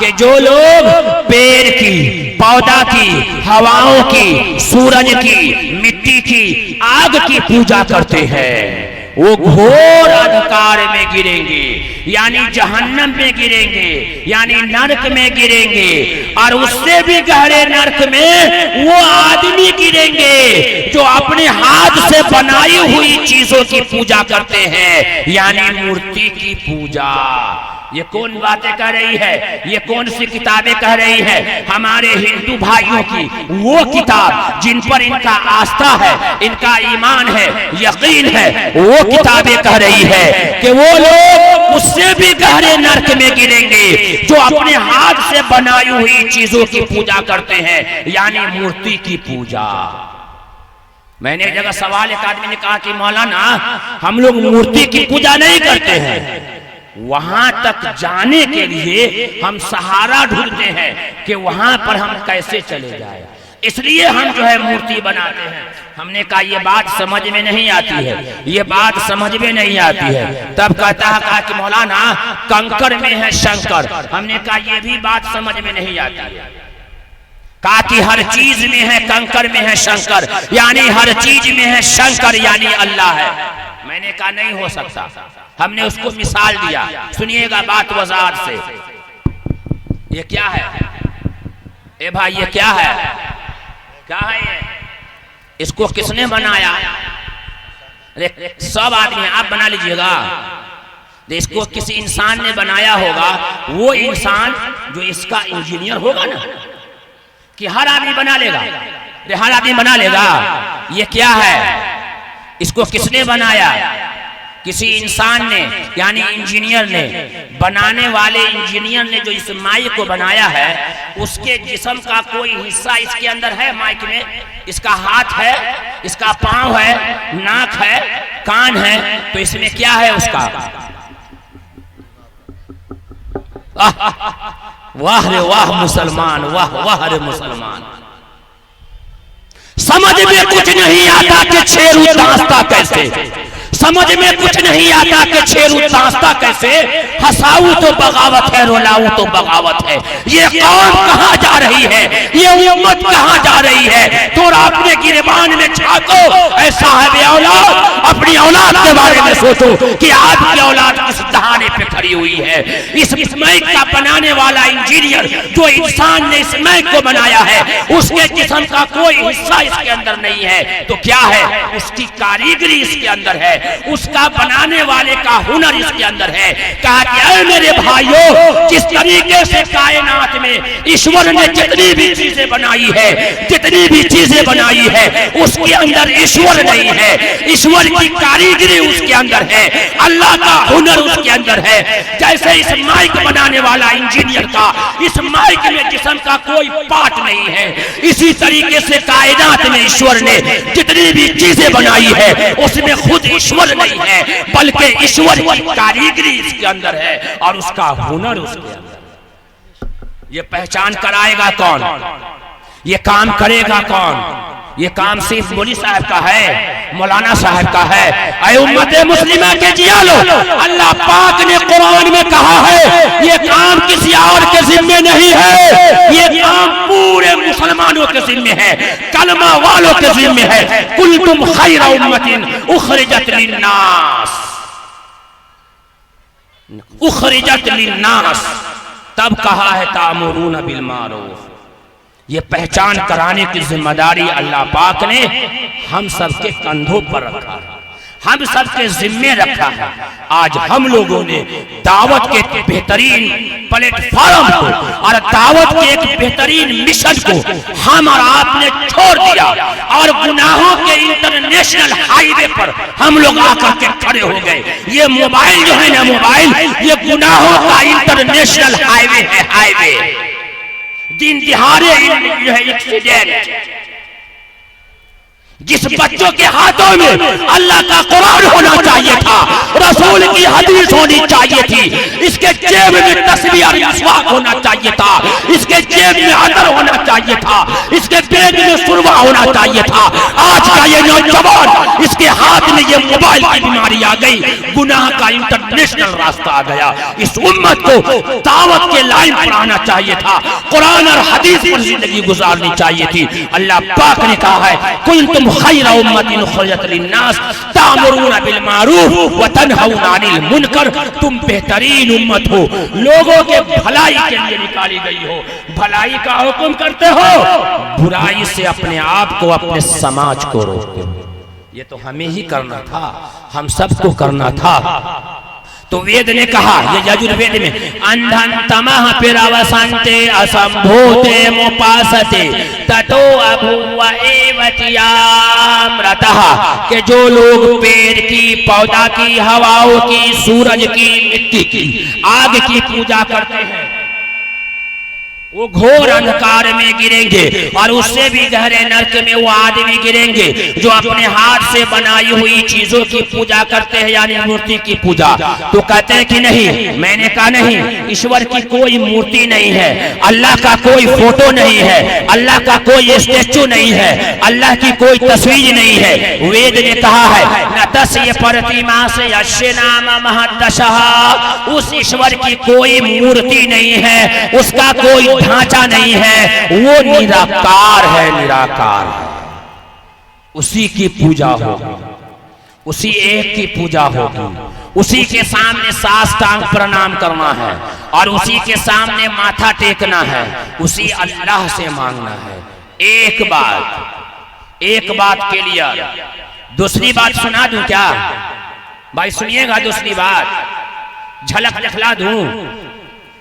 कि जो लोग पेड़ की, पौधा की, हवाओं की, सूरज की, मिट्टी की, आग की पूजा करते हैं वो घोर अंधकार में गिरेंगे, यानी जहन्नम में गिरेंगे, यानी नरक में गिरेंगे। और उससे भी गहरे नरक में वो आदमी गिरेंगे जो अपने हाथ से बनाई हुई चीजों की पूजा करते हैं, यानी मूर्ति की पूजा। ये कौन बातें कह रही है? ये कौन सी किताबें कह रही है? हमारे हिंदू भाइयों की वो किताब जिन पर इनका आस्था है, इनका ईमान है, यकीन है, वो किताबें कह रही है कि वो लोग उससे भी गहरे नरक में गिरेंगे जो अपने हाथ से बनाई हुई चीजों की पूजा करते हैं, यानी मूर्ति की पूजा। मैंने एक जगह सवाल, एक आदमी ने कहा कि मौलाना हम लोग मूर्ति की पूजा नहीं करते हैं, वहां तक जाने के लिए हम सहारा ढूंढते हैं कि वहां पर हम कैसे चले जाए, इसलिए हम जो है मूर्ति बनाते हैं। हमने कहा ये बात समझ में नहीं आती है, ये बात समझ में नहीं आती है। तब कहा कि मौलाना कंकर में है शंकर। हमने कहा ये भी बात समझ में नहीं आती है। कहा कि हर चीज में है कंकर में है शंकर, यानी हर चीज में है शंकर यानी अल्लाह है। मैंने कहा नहीं हो सकता। हमने उसको मिसाल दिया, सुनिएगा बात वजाहत से। ये क्या है? ए भाई ये क्या है? क्या है ये? इसको किसने बनाया? अरे सब आदमी आप बना लीजिएगा। इसको किसी इंसान ने बनाया होगा, वो इंसान जो इसका इंजीनियर होगा ना, कि हर आदमी बना लेगा, हर आदमी बना लेगा। ये क्या है? इसको किसने बनाया? किसी इंसान ने, यानी इंजीनियर ने। बनाने वाले इंजीनियर ने जो इस माइक को बनाया है, उसके जिस्म का कोई हिस्सा इसके अंदर है माइक में? इसका हाथ है, इसका पांव है, नाक है, कान है, तो इसमें क्या है उसका? वाह रे वाह मुसलमान, वाह वाह रे मुसलमान। समझ में कुछ नहीं आता कि शेरू दांस्ता कैसे, समझ में कुछ नहीं आता कि शेरू दांस्ता कैसे। हंसाऊं तो बगावत है, रुलाऊं तो बगावत है। ये कौम कहां जा रही है? ये उम्मत कहां जा रही है? थोड़ा अपने गिरबान में झांको, ऐसा है औलाद, अपनी औलाद के बारे में सोचो कि आपकी औलाद किस दहाने पे खड़ी हुई है। इस माइक का बनाने वाला इंजीनियर, जो इंसान ने इस माइक को बनाया है, उसके जिस्म का कोई हिस्सा इसके अंदर नहीं है, तो क्या है? उसकी कारीगरी इसके अंदर है, उसका बनाने वाले का हुनर इसके अंदर है। कहा कि ऐ मेरे भाइयों, जिस तरीके से कायनात में ईश्वर ने जितनी भी चीजें बनाई है, जितनी भी चीजें बनाई है, उसके अंदर ईश्वर नहीं है। ईश्वर की कारीगरी उसके अंदर है, अल्लाह का हुनर उसके अंदर है। जैसे इस माइक बनाने वाला इंजीनियर का इस माइक में जिस्म का कोई पार्ट नहीं है, इसी तरीके से कायनात में ईश्वर ने जितनी भी चीजें बनाई है, उसमें खुद ईश्वर नहीं है, बल्कि ईश्वर की कारीगरी इसके अंदर है और उसका हुनर उसके अंदर। ये पहचान कराएगा कौन? ये काम करेगा कौन? ये काम सिर्फ मौली साहब का है, मौलाना साहब का है। ऐ उम्मत मुस्लिमा के जिया लो, अल्लाह पाक ने कुरान में कहा है ये काम किसी और के जिम्मे नहीं है, ये काम पूरे मुसलमानों के जिम्मे है, कलमा वालों के जिम्मे है। कुंतुम खैरा उम्मतिन उखरिजत लिन्नास, उखरिजत लिन्नास। तब कहा है तामुरून बिल मारूफ। ये पहचान कराने की जिम्मेदारी अल्लाह पाक ने हम सबके कंधों पर रखा है, हम सबके जिम्मे रखा है। आज हम लोगों ने दावत के बेहतरीन प्लेटफॉर्म को और दावत के एक बेहतरीन मिशन को हम और आपने छोड़ दिया और गुनाहों के इंटरनेशनल हाईवे पर हम लोग आकर के खड़े हो गए। ये मोबाइल जो है ना, मोबाइल ये गुनाहों का इंटरनेशनल हाईवे है, हाईवे। दिन दिहाड़े जो है एक्सीडेंट, जिस बच्चों के हाथों में अल्लाह का कुरान होना चाहिए था, रसूल की हदीस होनी चाहिए थी, इसके जेब में तस्बीह और मिसवाक होना चाहिए था, इसके जेब में अदर होना चाहिए था, इसके बैग में सुरवा होना चाहिए था। आज का ये नौजवान, इसके हाथ में ये मोबाइल की बीमारी आ गई, गुनाह का इंटरनेशनल रास्ता आ गया। इस उम्मत को दावत के लाइन पर आना चाहिए था, कुरान और हदीस पर जिंदगी गुजारनी चाहिए थी। अल्लाह पाक ने कहा है कुंतुम खैरा उम्मतिन उखरिजत लिन्नास तामुरून बिल मारूफ व तनहौना अनिल मुनकर। तुम बेहतरीन उम्मत हो, लोगों के भलाई के लिए निकाली गई हो, भलाई का हुक्म करते हो, बुराई से अपने आप को, अपने समाज को रोकते हो। ये तो हमें ही करना था, हम सबको करना था। तो वेद ने कहा, ये यजुर्वेद में, अंधन तमः पिरवसन्ते असंभूते मुपासते ततो अभूव एवतियामृतः, कि जो लोग पेड़ की, पौधा की, हवाओं की, सूरज की, मिट्टी की, आग की पूजा करते हैं, वो घोर अंधकार में गिरेंगे और उससे भी गहरे नरक में वो आदमी गिरेंगे जो अपने हाथ से बनाई हुई चीजों की पूजा करते हैं, यानी मूर्ति की पूजा। तो कहते हैं कि नहीं, मैंने कहा नहीं, ईश्वर की कोई मूर्ति नहीं है, अल्लाह का कोई फोटो नहीं है, अल्लाह का कोई स्टेचू नहीं है, अल्लाह की कोई तस्वीर नहीं है। वेद ने कहा है न तस्य प्रतिमा से यस्य नाम महद्दशः, उस ईश्वर की कोई मूर्ति नहीं है, उसका कोई ढांचा नहीं है, वो निराकार है, निराकार है। उसी की पूजा होगी, उसी एक की पूजा होगी, उसी के सामने साष्टांग प्रणाम करना है और उसी के सामने माथा टेकना है, उसी अल्लाह से मांगना है। एक बात के लिए दूसरी बात सुना दूं क्या भाई? सुनिएगा दूसरी बात, झलक दिखला दूं।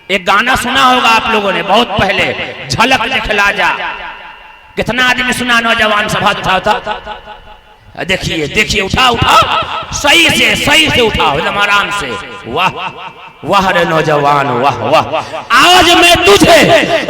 एक गाना सुना होगा आप लोगों ने बहुत पहले, झलक दिखला जा। कितना आदमी सुना? नौजवान सभा उठाता, देखिए देखिए, उठा उठा, सही से उठाओ, एकदम आराम से। वाह वाह रे नौजवान, वाह वाह। आज मैं तुझे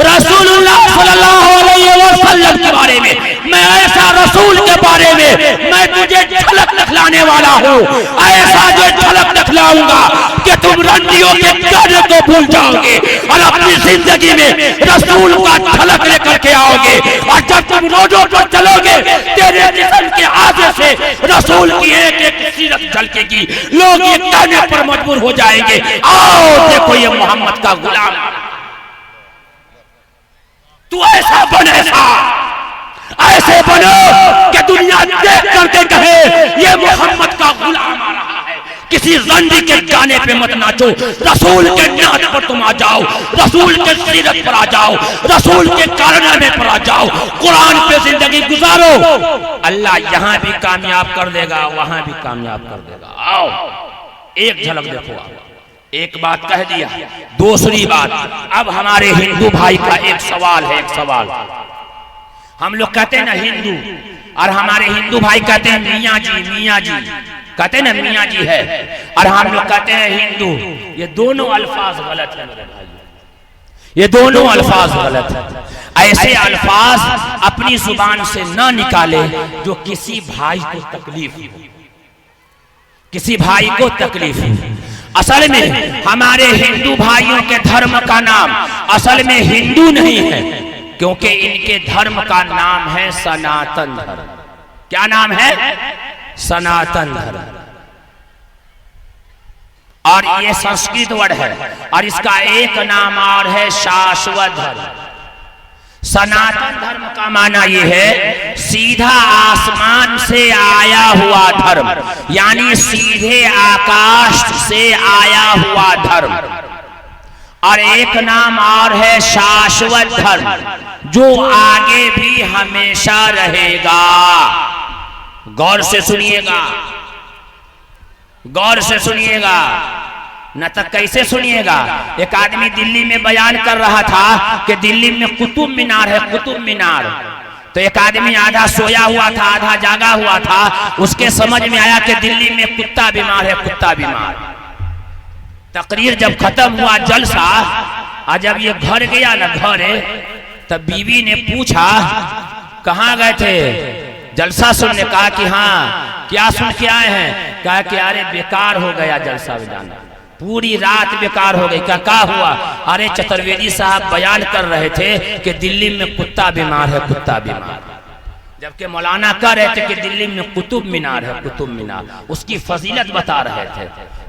रसूलुल्लाह सल्लल्लाहु अलैहि वसल्लम के बारे में, मैं ऐसा रसूल के बारे में मैं तुझे झलक दिखलाने वाला हूँ, ऐसा जो झलक दिखलाऊंगा कि तुम रंडियों के गाने को भूल जाओगे और अपनी जिंदगी में रसूल का झलक लेकर के आओगे। और जब तुम रोडों पर चलोगे, तेरे जिस्म के आगे से रसूल की एक एक सीरत झलकेगी, लोग ये कहने पर मजबूर हो जाएंगे, आओ देखो ये मोहम्मद का गुलाम। तू ऐसा बन, ऐसे बनो कि दुनिया देख करके कहे ये मोहम्मद का गुलाम आ रहा है। किसी रंडी के गाने पे मत नाचो, रसूल के नाच पर तुम आ जाओ, रसूल के सीरत पर आ जाओ, रसूल के कारनामे पर आ जाओ, कुरान पे जिंदगी गुजारो। अल्लाह यहाँ भी कामयाब कर देगा, वहां भी कामयाब कर देगा। आओ एक झलक देखो। एक बात कह दिया, दूसरी बात, अब हमारे हिंदू भाई का एक सवाल है, एक सवाल। हम लोग कहते हैं ना हिंदू, और हमारे हिंदू भाई कहते हैं मियाँ जी, मियाँ जी कहते हैं ना, मियाँ जी है, और हम लोग कहते हैं हिंदू। ये दोनों अल्फाज गलत है मेरे भाई, ये दोनों अल्फाज गलत है। ऐसे अल्फाज अपनी जुबान से ना निकाले जो किसी भाई को तकलीफ हो, किसी भाई को तकलीफ हो। असल में हमारे हिंदू भाइयों के धर्म का नाम असल में हिंदू नहीं है, क्योंकि इनके धर्म का नाम है सनातन धर्म। क्या नाम है? सनातन धर्म। और ये संस्कृत वर्ड है और इसका एक नाम और है शाश्वत धर्म। सनातन धर्म का माना ये है सीधा आसमान से आया हुआ धर्म, यानी सीधे आकाश से आया हुआ धर्म। और एक नाम और है शाश्वत धर्म, जो आगे भी हमेशा रहेगा। गौर से सुनिएगा, गौर से सुनिएगा, न तक कैसे सुनिएगा। एक आदमी दिल्ली में बयान कर रहा था कि दिल्ली में कुतुब मीनार है, कुतुब मीनार। तो एक आदमी आधा सोया हुआ था, आधा जागा हुआ था। उसके समझ में आया कि दिल्ली में कुत्ता बीमार है, कुत्ता बीमार। तकरीर जब खत्म हुआ जलसा, और जब ये घर गया ना घर, तब बीवी ने पूछा कहाँ गए थे? जलसा सुनने। कहा कि हाँ। क्या सुन के आए हैं? कहा कि अरे बेकार हो गया जलसा में जाना, पूरी रात बेकार हो गई। क्या हुआ? अरे चतुर्वेदी साहब बयान कर रहे थे कि दिल्ली में कुत्ता बीमार है, कुत्ता बीमार। जबकि मौलाना कह रहे थे कि दिल्ली में कुतुब मीनार है, कुतुब मीनार। उसकी फजीलत बता रहे थे।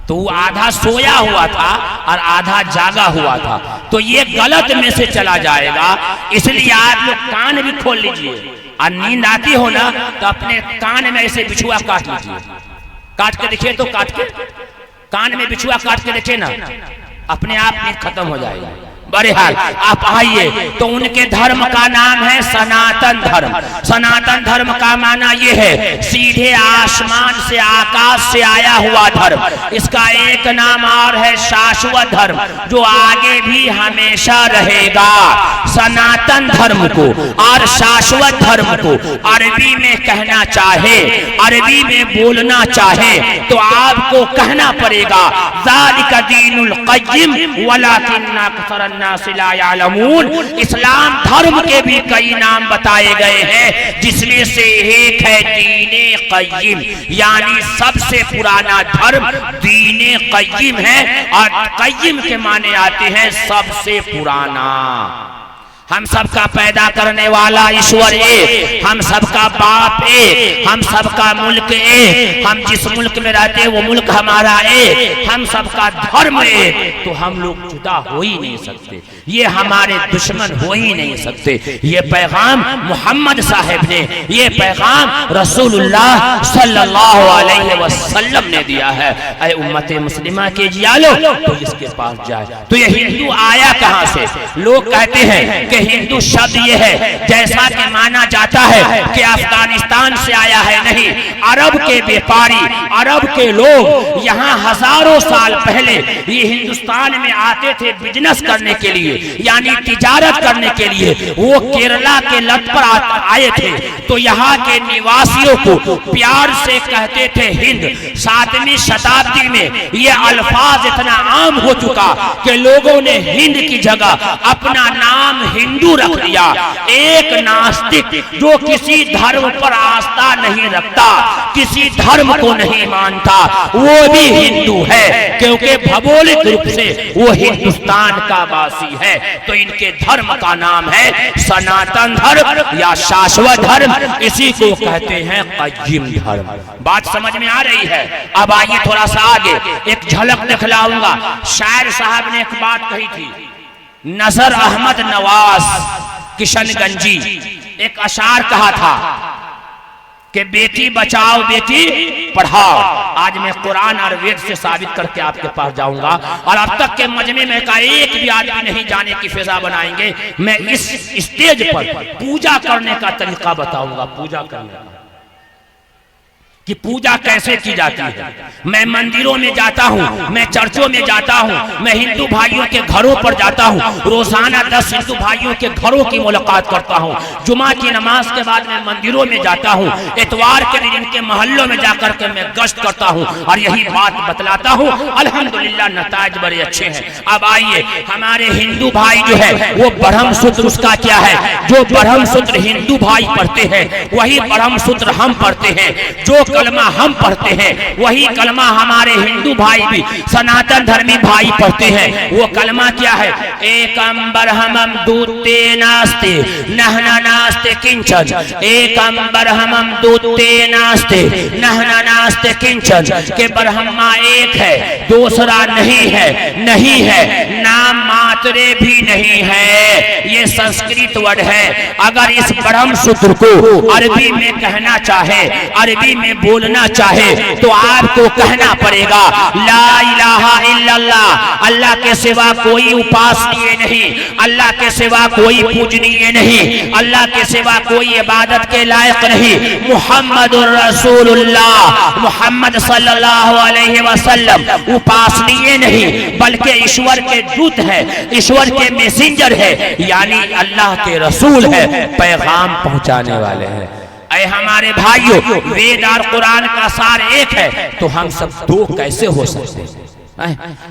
तो वो आधा सोया हुआ था और आधा जागा हुआ था। तो ये गलत में से चला जाएगा। इसलिए आप लोग कान भी खोल लीजिए, और नींद आती हो ना तो अपने कान में ऐसे बिछुआ काट लीजिए। काट के देखिए तो, काट के कान में बिछुआ काट के देखे ना, अपने आप नींद खत्म हो जाएगी। बहरहाल आप आइए। तो उनके धर्म का नाम है सनातन धर्म। सनातन धर्म का माना ये है सीधे आसमान से, आकाश से आया हुआ धर्म। इसका एक नाम और है शाश्वत धर्म, जो आगे भी हमेशा रहेगा। सनातन धर्म को और शाश्वत धर्म को अरबी में कहना चाहे, अरबी में बोलना चाहे, तो आपको कहना पड़ेगा ज़ालिका दीनुल क़य्यिम वलाकिन्ना अक्सरन नास ला यअलमून। इस्लाम धर्म के भी कई नाम बताए गए हैं, जिसमें से एक है दीने क़य्यिम, यानी सबसे पुराना धर्म दीने क़य्यिम है। और क़य्यिम के माने आते हैं सबसे पुराना। हम सबका पैदा करने वाला ईश्वर एक, हम सबका बाप एक, हम सबका मुल्क एक, हम जिस मुल्क में रहते हैं वो मुल्क हमारा एक, हम सबका धर्म एक। तो हम लोग जुदा हो ही नहीं सकते, ये हमारे दुश्मन हो ही नहीं सकते। ये पैगाम मोहम्मद साहब ने, ये पैगाम रसूलुल्लाह सल्लल्लाहु अलैहि वसल्लम ने दिया है। ऐ उम्मत मुस्लिमा के जियालो, तो इसके पास जाए। तो ये हिंदू आया कहाँ से? लोग कहते हैं कि हिंदू शब्द ये है जैसा कि माना जाता है कि अफगानिस्तान से आया है। नहीं, अरब के व्यापारी, अरब के लोग यहाँ हजारों साल पहले ये हिंदुस्तान में आते थे बिजनेस करने के लिए, यानी तिजारत करने के लिए। वो केरला के लट पर आए थे, तो यहाँ के निवासियों को प्यार से कहते थे हिंद। 7वीं शताब्दी में ये अल्फाज इतना आम हो चुका कि लोगों ने हिंद की जगह अपना नाम हिंदू रख लिया। एक नास्तिक जो किसी धर्म पर आस्था नहीं रखता, किसी धर्म को नहीं मानता, वो भी हिंदू है, क्योंकि भौगोलिक रूप से वो हिंदुस्तान का वासी है। तो इनके धर्म का नाम है सनातन धर्म या शाश्वत धर्म। इसी को कहते हैं क़य्यिम धर्म। बात समझ में आ रही है? अब आइए थोड़ा सा आगे एक झलक दिखलाऊंगा। शायर साहब ने एक बात कही थी, नजर अहमद नवाज किशनगंजी, एक अशार कहा था कि बेटी बचाओ बेटी पढ़ाओ। आज मैं कुरान और वेद से साबित करके आपके पास जाऊंगा। और अब तक के मजमे में का एक भी आदमी नहीं जाने की फिजा बनाएंगे। मैं इस स्टेज पर पूजा करने का तरीका बताऊंगा, पूजा करने का, कि पूजा कैसे की जाती है। मैं मंदिरों में जाता हूँ, मैं चर्चों में जाता हूँ, मैं हिंदू भाइयों के घरों पर जाता हूँ। रोजाना 10 हिंदू भाइयों के घरों की मुलाकात करता हूँ। जुमा की नमाज के बाद मैं मंदिरों में जाता हूँ। इतवार के दिन इनके मोहल्लों में जाकर के मैं गश्त करता हूँ और यही बात बतलाता हूँ। अल्हम्दुलिल्लाह नताइज बड़े अच्छे हैं। अब आइए, हमारे हिंदू भाई जो है वो ब्रह्म सूत्र, उसका क्या है? जो ब्रह्म सूत्र हिंदू भाई पढ़ते हैं वही ब्रह्म सूत्र हम पढ़ते हैं। जो कलमा हम पढ़ते हैं वही कलमा हमारे हिंदू भाई भी सनातन धर्मी भाई पढ़ते हैं। वो कलमा क्या है? एकम बरहमम दूते नास्ते नहना नास्ते किंचन, एकम बरहमम दूते नास्ते नहना नास्ते किंचन, के ब्रह्मा एक है, दूसरा नहीं है, नहीं है, नाम मात्रे भी नहीं है। ये संस्कृत वर्ड है। अगर इस ब्रह्म सूत्र को अरबी में कहना चाहे, अरबी में बोलना चाहे तो आपको कहना पड़ेगा ला इलाहा इल्लल्लाह, अल्लाह के सिवा कोई उपासनीय नहीं, अल्लाह के सिवा कोई पूजनीय नहीं, अल्लाह के सिवा कोई इबादत के लायक नहीं, मुहम्मदुर रसूलुल्लाह, मुहम्मद सल्लल्लाहु अलैहि वसल्लम उपासनीय नहीं बल्कि ईश्वर के दूत है, ईश्वर के मैसेंजर है, यानी अल्लाह के रसूल है, पैगाम पहुंचाने वाले हैं। ऐ हमारे भाइयों, वेद और कुरान का सार एक है तो हम सब दो कैसे हो सकते हैं?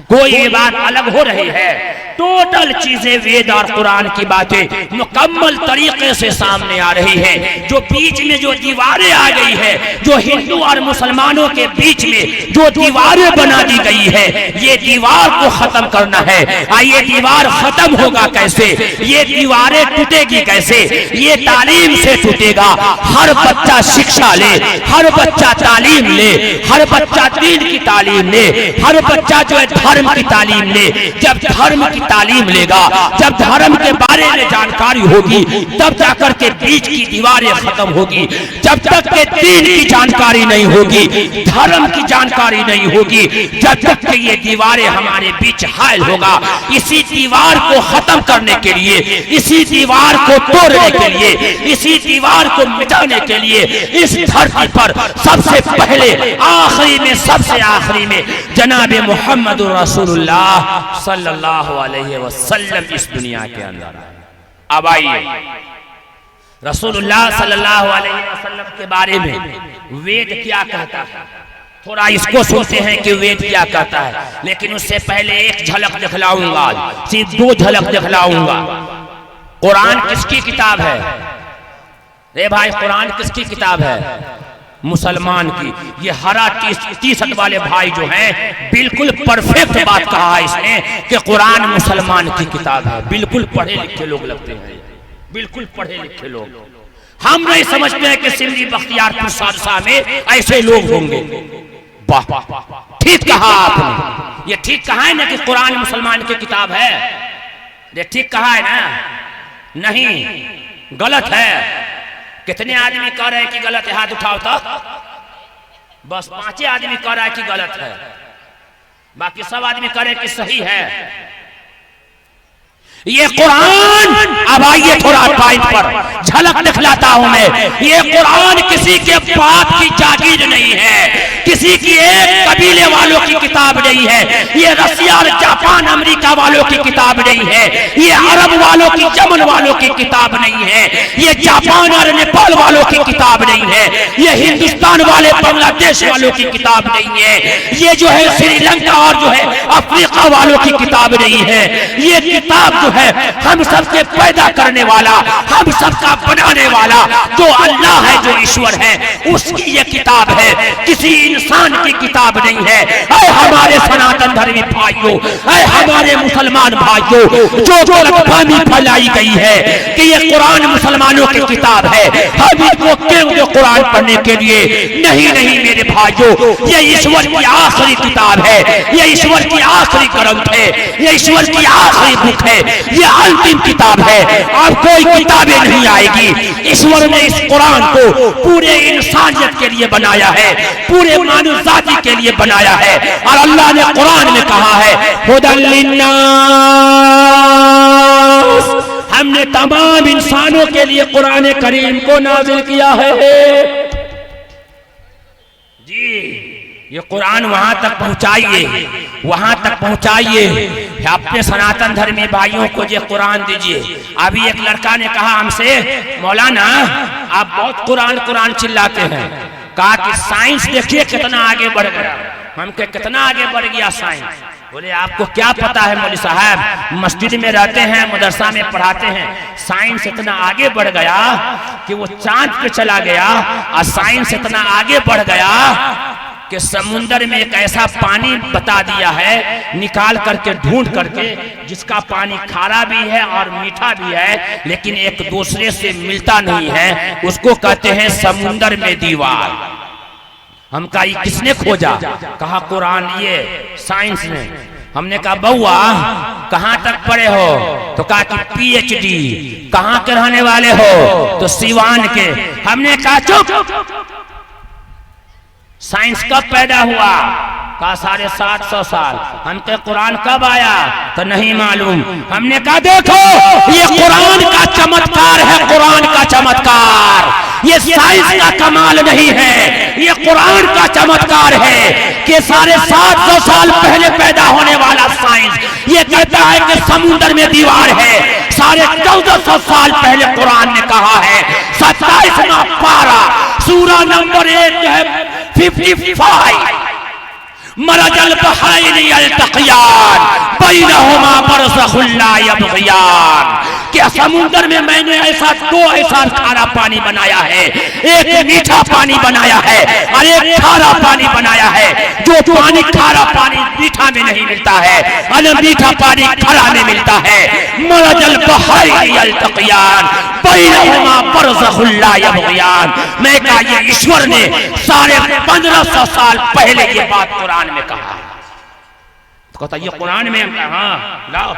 कोई बात अलग हो रही है। टोटल चीजें वेद और कुरान की बातें मुकम्मल तरीके से सामने आ रही है। जो बीच में जो दीवारें आ गई है, जो हिंदू और मुसलमानों के बीच में जो दीवारें बना दी गई है, ये दीवार को खत्म करना है। ये दीवार खत्म होगा कैसे? ये दीवारें टूटेगी कैसे? ये तालीम से टूटेगा। हर बच्चा शिक्षा ले, हर बच्चा तालीम ले, हर बच्चा दीन की तालीम ले, हर बच्चा जो है धर्म की तालीम ले। जब धर्म की तालीम लेगा, जब धर्म के बारे में जानकारी होगी, तब जाकर के बीच की दीवारें खत्म होगी। जब तक के दीन की जानकारी नहीं होगी, धर्म की जानकारी नहीं होगी, जब तक के ये दीवारें हमारे बीच हायल होगा। इसी दीवार को खत्म करने के लिए, इसी दीवार को तोड़ने के लिए, इसी दीवार को मिटाने के लिए इस धरती पर सबसे पहले आखिरी में, सबसे आखिरी में जनाब मुहम्मद रसूलुल्लाह सल्लल्लाहु अलैहि वसल्लम इस दुनिया के अंदर। अब आइए रसूलुल्लाह सल्लल्लाहु अलैहि वसल्लम के बारे में वेद क्या कहता है, थोड़ा इसको सुनते हैं कि वेद क्या कहता है। लेकिन उससे पहले एक झलक दिखलाऊंगा, सिर्फ दो झलक दिखलाऊंगा। कुरान किसकी किताब है? रे भाई, कुरान किसकी किताब है? मुसलमान की। ये हरा टी-शर्ट वाले भाई जो हैं, बिल्कुल परफेक्ट बात कहा है इसने कि कुरान मुसलमान की किताब है। बिल्कुल पढ़े लिखे लोग लगते हैं, बिल्कुल पढ़े लिखे लोग। हम नहीं समझते हैं कि सिमरी बख्तियारपुर सादसा में ऐसे लोग होंगे। वाह, ठीक कहा आपने। ये ठीक कहा है ना कि कुरान मुसलमान की किताब है? ये ठीक कहा है ना? नहीं, गलत है। कितने आदमी कह रहे हैं कि गलत है? हाथ उठाओ तो। बस 5 आदमी कह रहा है कि गलत है, बाकी सब आदमी कह रहे हैं कि सही है। ये कुरान, अब आइए थोड़ा पॉइंट पर झलक दिखलाता हूं मैं। ये कुरान किसी के बाप की जागीर नहीं है, किसी की एक कबीले वालों की किताब नहीं है। ये रसिया और जापान अमेरिका वालों की किताब नहीं है, ये अरब वालों की, यमन वालों की किताब नहीं है, ये जापान और नेपाल वालों की किताब नहीं है, ये हिंदुस्तान वाले बांग्लादेश वालों की किताब नहीं है, ये जो है श्रीलंका और जो है अफ्रीका वालों की किताब नहीं है। ये किताब जो है हम सबके पैदा करने वाला, हम सबका बनाने वाला जो अल्लाह है, जो ईश्वर है, उसकी ये किताब है, किसी इंसान की किताब नहीं है। ऐ हमारे सनातन धर्मी भाइयों, ऐ हमारे मुसलमान भाइयों, जो गलतफहमी फैलाई गई है कि ये कुरान मुसलमानों की किताब है, हम इनको क्यों कुरान पढ़ने के लिए? नहीं नहीं मेरे भाइयों, ये ईश्वर की आखिरी किताब है, ये ईश्वर की आखिरी ग्रंथ है, ये ईश्वर की आखिरी बुक है, ये अंतिम किताब है। अब कोई किताबें नहीं आएगी। ईश्वर ने इस कुरान को पूरे इंसानियत के लिए बनाया है, पूरे मानव जाति के लिए बनाया है। और अल्लाह ने कुरान में कहा है हुदल लिन्नास, हमने तमाम इंसानों के लिए कुरान करीम को नाजिल किया है। जी, ये कुरान वहां तक पहुंचाइए, वहां तक पहुंचाइए। अपने सनातन धर्मी भाइयों को ये कुरान दीजिए। अभी एक लड़का ने कहा हमसे, मौलाना आप बहुत कुरान कुरान चिल्लाते हैं। कहा कि साइंस देखिए कितना आगे बढ़ गया। हम के कितना आगे बढ़ गया साइंस? बोले आपको क्या पता है मौलवी साहब, मस्जिद में रहते हैं, मदरसा में पढ़ाते हैं, साइंस इतना आगे बढ़ गया कि वो चांद पे चला गया, और साइंस इतना आगे बढ़ गया कि समुंदर में एक ऐसा पानी बता दिया है निकाल करके ढूंढ करके, जिसका पानी खारा भी है और मीठा भी है, लेकिन एक दूसरे से मिलता नहीं है, उसको कहते हैं समुंदर में दीवार। हम कहा ये किसने खोजा? कहा कुरान, ये साइंस ने। हमने कहा बउआ कहां तक पढ़े हो? तो कहा कि PhD। कहां के रहने वाले हो? तो सिवान के। हमने कहा चुप, साइंस कब पैदा हुआ? कहा 750 साल। हम कहे कुरान कब आया? तो नहीं मालूम। हमने कहा देखो ये कुरान का चमत्कार है, कुरान का चमत्कार, ये साइंस का कमाल नहीं है, ये कुरान का चमत्कार है कि 750 साल पहले पैदा होने वाला साइंस ये कहता है कि समुद्र में दीवार है। 1450 साल पहले कुरान ने कहा है, 27वां पारा सूरा नंबर 1 है 55, मरजल बहरैन यल्तक़ियान बैनहुमा बरज़ख़ुन ला यबग़ियान, कि समुद्र में मैंने दो ऐसा खारा पानी बनाया है, एक मीठा पानी बनाया है और एक खारा पानी बनाया है। जो पानी खारा पानी मीठा में नहीं मिलता है और मीठा पानी खारा में मिलता है। मरजल बहरैन यल्तक़ियान बैनहुमा बरज़ख़ुन ला यबग़ियान। मैं कहा ये ईश्वर ने 1550 साल पहले ये बात कुरान में कहा। तो कहता ये कुरान में। हम कहा हाँ लाओ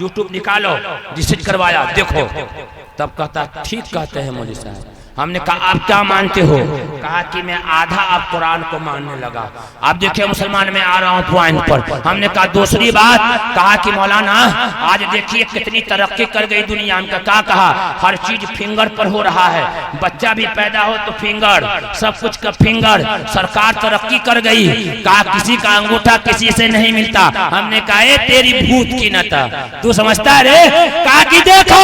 यूट्यूब निकालो, रिसर्च करवाया, देखो। तब कहता ठीक कहते हैं मौलवी साहब। हमने कहा आप क्या मानते हो? कहा कि मैं आधा आप कुरान को मानने लगा। आप देखिए मुसलमान में आ रहा हूँ पॉइंट पर। हमने कहा दूसरी बात, कहा कि मौलाना आज देखिए कितनी तरक्की कर गई दुनिया में। क्या कहा? हर चीज फिंगर पर हो रहा है, बच्चा भी पैदा हो तो फिंगर, सब कुछ का फिंगर, सरकार तरक्की कर गई। कहा किसी का अंगूठा किसी से नहीं मिलता। हमने कहा तेरी भूत की नता, तू समझता है रे? कहा कि देखो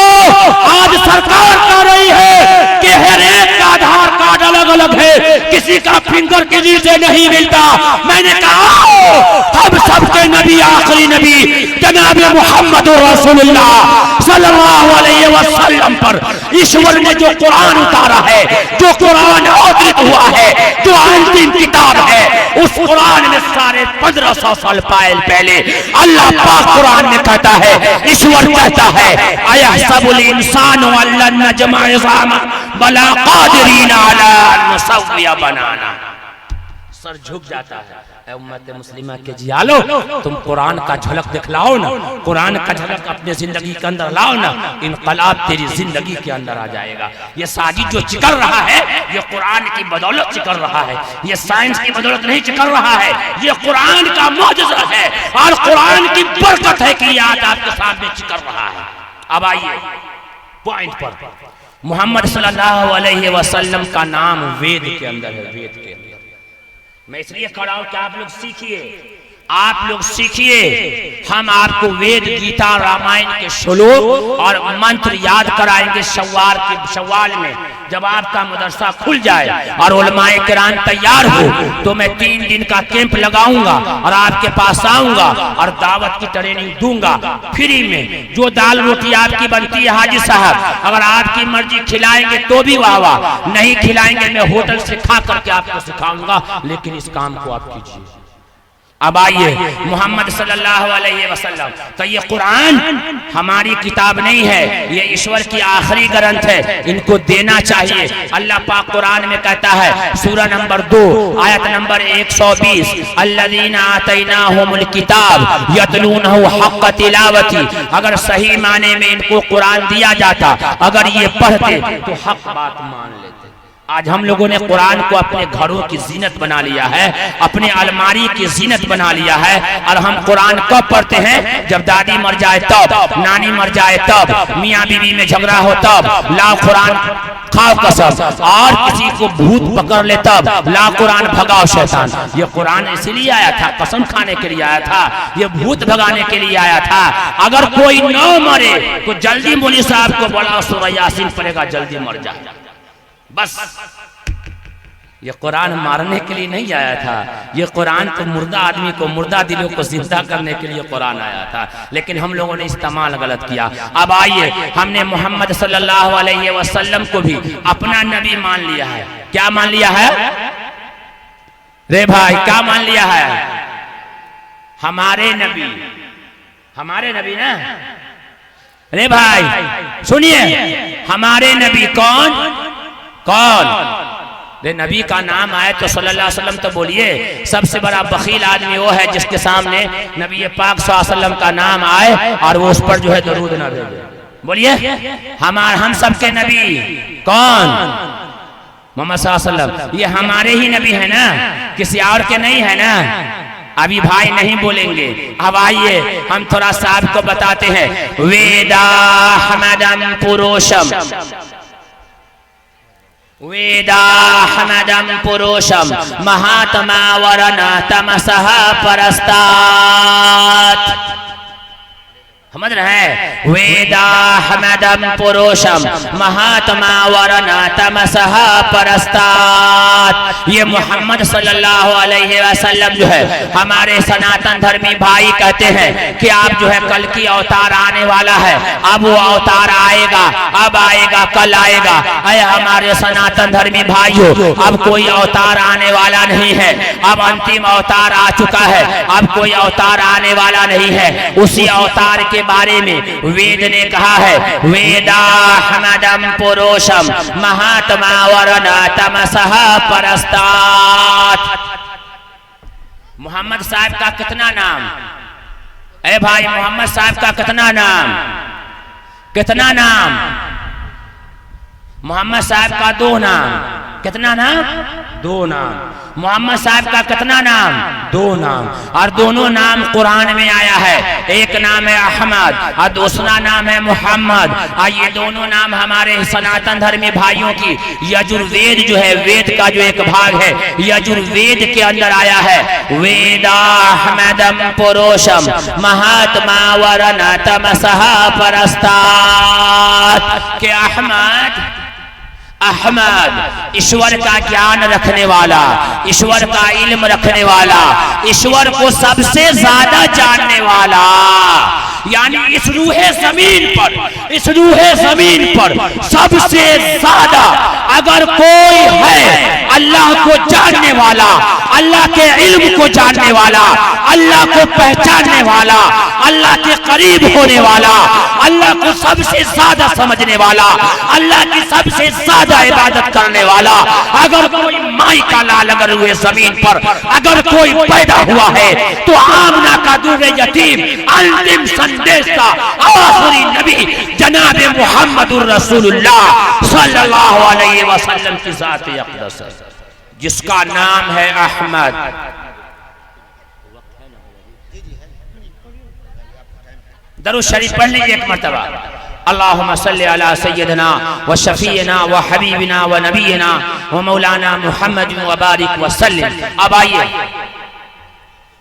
आज सरकार कर रही है कि एक का आधार कार्ड अलग अलग है, किसी का फिंगर किसी से नहीं मिलता। मैंने कहा हम सबके नबी आखिरी नबी जनाब मोहम्मद रसूलुल्लाह सल्लल्लाहु अलैहि वसल्लम पर ईश्वर ने जो कुरान उतारा है, जो कुरान अवतरित हुआ है, जो अंतिम किताब है, उस कुरान में 1550 साल पहले अल्लाह पाक कुरान में कहता है, ईश्वर कहता है अयहसबुल इंसानु अल्लन नजमा इज़ामा बला कादिरीन अला नुसव्विया बनाना। सर झुक जाता है। उम्मत मुस्लिमा के जियालो, तुम कुरान का झलक दिखलाओ ना, कुरान का झलक अपने जिंदगी के अंदर लाओ ना, इनकलाब तेरी जिंदगी के अंदर आ जाएगा। ये साजिद जो चिकर रहा है ये कुरान की बदौलत चिकर रहा है, ये साइंस की बदौलत नहीं चिकर रहा है, ये कुरान का मौजज़ा है और कुरान की बरकत है कि ये आज आपके सामने चिकर रहा है। अब आइए पॉइंट पर। मोहम्मद सल्लल्लाहु अलैहि वसल्लम का नाम वेद के अंदर है, वेद के अंदर। मैं इसलिए खड़ा हूं कि आप लोग सीखिए, आप लोग सीखिए। हम आपको वेद, गीता, रामायण के श्लोक और मंत्र याद कराएंगे शव्वाल में। जब आपका मदरसा खुल जाए और उलमाए किराम तैयार हो तो मैं 3 दिन का कैंप लगाऊंगा और आपके पास आऊंगा और दावत की ट्रेनिंग दूंगा फ्री में। जो दाल रोटी आपकी बनती है हाजी साहब, अगर आपकी मर्जी खिलाएंगे तो भी वाह वाह, नहीं खिलाएंगे मैं होटल से खा करके आपको सिखाऊंगा, लेकिन इस काम को आप कीजिए। अब आइए मोहम्मद सल्लल्लाहु अलैहि वसल्लम। तो ये कुरान हमारी किताब नहीं है, ये ईश्वर की आखिरी ग्रंथ है, इनको देना चाहिए। अल्लाह पाक कुरान में कहता है सूरा नंबर 2 आयत नंबर 120, अल्लज़ीना आतैनाहुमुल किताब यतलूनहु हक़्क़ तिलावती। अगर सही माने में इनको कुरान दिया जाता, अगर ये पढ़ते तो हक बात मान लेते। आज हम लोगों ने कुरान को अपने घरों की जीनत बना लिया है, अपने अलमारी की जीनत बना लिया है। और हम कुरान कब पढ़ते हैं? जब दादी मर जाए तब, नानी मर जाए तब, मियाँ बीवी में झगड़ा हो तब, लाओ कुरान खाओ कसम, और किसी को भूत पकड़ ले तब, लाओ कुरान भगाओ शैतान। ये कुरान इसीलिए आया था, कसम खाने के लिए आया था, ये भूत भगाने के लिए आया था। अगर कोई न मरे तो जल्दी मौलवी साहब को बोला सूरह यासीन पढ़ेगा, जल्दी मर जाए बस। ये कुरान मारने के लिए नहीं आया था, ये कुरान तो मुर्दा आदमी को, मुर्दा दिलों को जिंदा करने के लिए कुरान आया था, लेकिन हम लोगों ने इस्तेमाल गलत किया। अब आइए, हमने मोहम्मद सल्लल्लाहु अलैहि वसल्लम को भी अपना नबी मान लिया है। क्या मान लिया है रे भाई, क्या मान लिया है? हमारे नबी, हमारे नबी ना रे भाई, सुनिए, हमारे नबी कौन कौन? रे नबी का नाम आए तो सल्लल्लाहु अलैहि वसल्लम तो बोलिए। सबसे बड़ा बखील आदमी वो है जिसके सामने नबी पाक सल्लल्लाहु अलैहि वसल्लम का नाम आए और वो उस पर जो है दरूद ना भेजे। बोलिए, हम सबके नबी कौन? मोहम्मद सल्लल्लाहु अलैहि वसल्लम। ये हमारे ही नबी है ना, किसी और के नहीं है ना। अभी भाई नहीं बोलेंगे। अब आइए हम थोड़ा सा आपको बताते हैं। वेदा हमदम पुरुषम, वेदाहमदम पुरुषम महात्मा वरण तमसः परस्तात्। समझ रहे हैं? वेदाहमदम पुरुषम महात्मा वरण तमसः परस्तात्। ये मोहम्मद सल्लल्लाहु अलैहि वसल्लम जो है हमारे सनातन धर्मी भाई कहते हैं कि आप जो है कल की अवतार आने वाला है। अब वो अवतार आएगा, अब आएगा, कल आएगा। अरे हमारे सनातन धर्मी भाइयों, अब कोई अवतार आने वाला नहीं है। अब अंतिम अवतार आ चुका है, अब कोई अवतार आने वाला नहीं है। उसी अवतार के बारे में वेद ने कहा है, वेदाहमदम पुरुषम महात्मा वरण तमसः परस्तात्। मोहम्मद साहब का कितना नाम? अरे भाई, मोहम्मद साहब का कितना नाम? कितना नाम? मोहम्मद साहब का 2 नाम। कितना नाम? 2 नाम। मोहम्मद साहब का कितना नाम? 2 नाम। और दोनों नाम कुरान में आया है। एक नाम है अहमद और दूसरा नाम है मोहम्मद। और ये दोनों नाम हमारे सनातन धर्मी भाइयों की यजुर्वेद जो है, वेद का जो एक भाग है, यजुर्वेद के अंदर आया है। वेदाहमदम पुरुषम महात्मा वरण तमसः परस्तात्। के अहमद, अहमद ईश्वर का ज्ञान रखने वाला, ईश्वर का इल्म रखने वाला, ईश्वर को सबसे ज्यादा जानने वाला। यानी इस रूहे जमीन पर, इस रूहे जमीन पर सबसे ज्यादा अगर कोई है अल्लाह को जानने वाला, अल्लाह के इल्म को जानने वाला, अल्लाह को पहचानने वाला, अल्लाह के करीब होने वाला, अल्लाह को सबसे ज्यादा समझने वाला, अल्लाह की सबसे ज्यादा इबादत करने वाला, अगर कोई माई का लाल अगर हुए जमीन पर अगर कोई पैदा हुआ है तो आमना का दूर यतीम अंतिम संदेश का आखिरी नबी जनाब मुहम्मदुर रसूलुल्लाह सल्लल्लाहु अलैहि वसल्लम की जात अक़दस है, जिसका नाम है अहमद। दरूद शरीफ पढ़ लीजिए एक मर्तबा। अल्लाहुम्मा सल्ली अला सय्यदना व शफीना व हबीबना व नबीना व मौलाना मुहम्मद व बारिक व सल्लिम। अब आइए,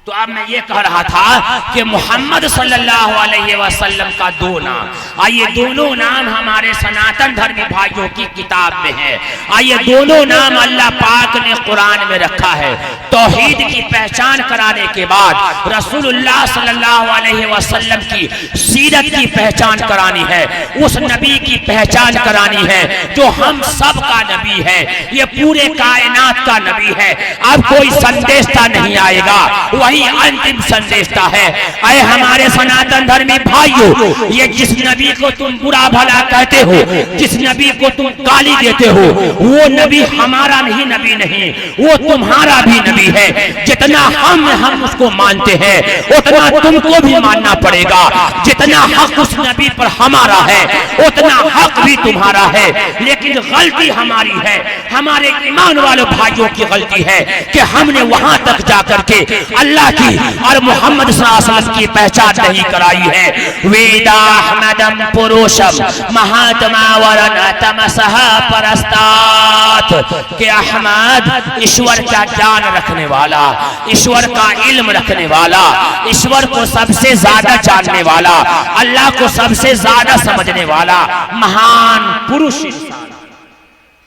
तो अब मैं ये कह रहा था कि मोहम्मद सल्लल्लाहु अलैहि वसल्लम का 2 नाम। आइए, दोनों नाम हमारे सनातन धर्मी भाइयों की किताब में है। आइए, दोनों नाम अल्लाह पाक ने कुरान में रखा है। तौहीद की पहचान कराने के बाद रसूलुल्लाह सल्लल्लाहु अलैहि वसल्लम की सीरत की पहचान करानी है, उस नबी की पहचान करानी है जो हम सब का नबी है, ये पूरे कायनात का नबी है। अब कोई संदेशता नहीं आएगा, वही अंतिम संदेशता है। अरे हमारे सनातन धर्मी भाइयों, ये जिस नबी को तुम बुरा भला कहते हो, जिस नबी को तुम गाली देते हो, वो नबी हमारा नहीं नबी नहीं, वो तुम्हारा भी नबी है। जितना हम उसको मानते हैं उतना तुमको भी मानना पड़ेगा। जितना हक उस नबी पर हमारा है उतना हक भी तुम्हारा है। लेकिन गलती हमारी है, हमारे ईमान वाले भाइयों की गलती है कि हमने वहां तक जाकर के अल्लाह की और मोहम्मद सल्लल्लाहु अलैहि वसल्लम की पहचान नहीं कराई है। वेदाहमदम पुरुषम महात्मा वरण तमसः परस्तात्। के अहमद ईश्वर का ज्ञान रखने वाला, ईश्वर का इल्म रखने वाला, ईश्वर को सबसे ज्यादा जानने वाला, अल्लाह को सबसे ज्यादा समझने वाला महान पुरुष इंसान,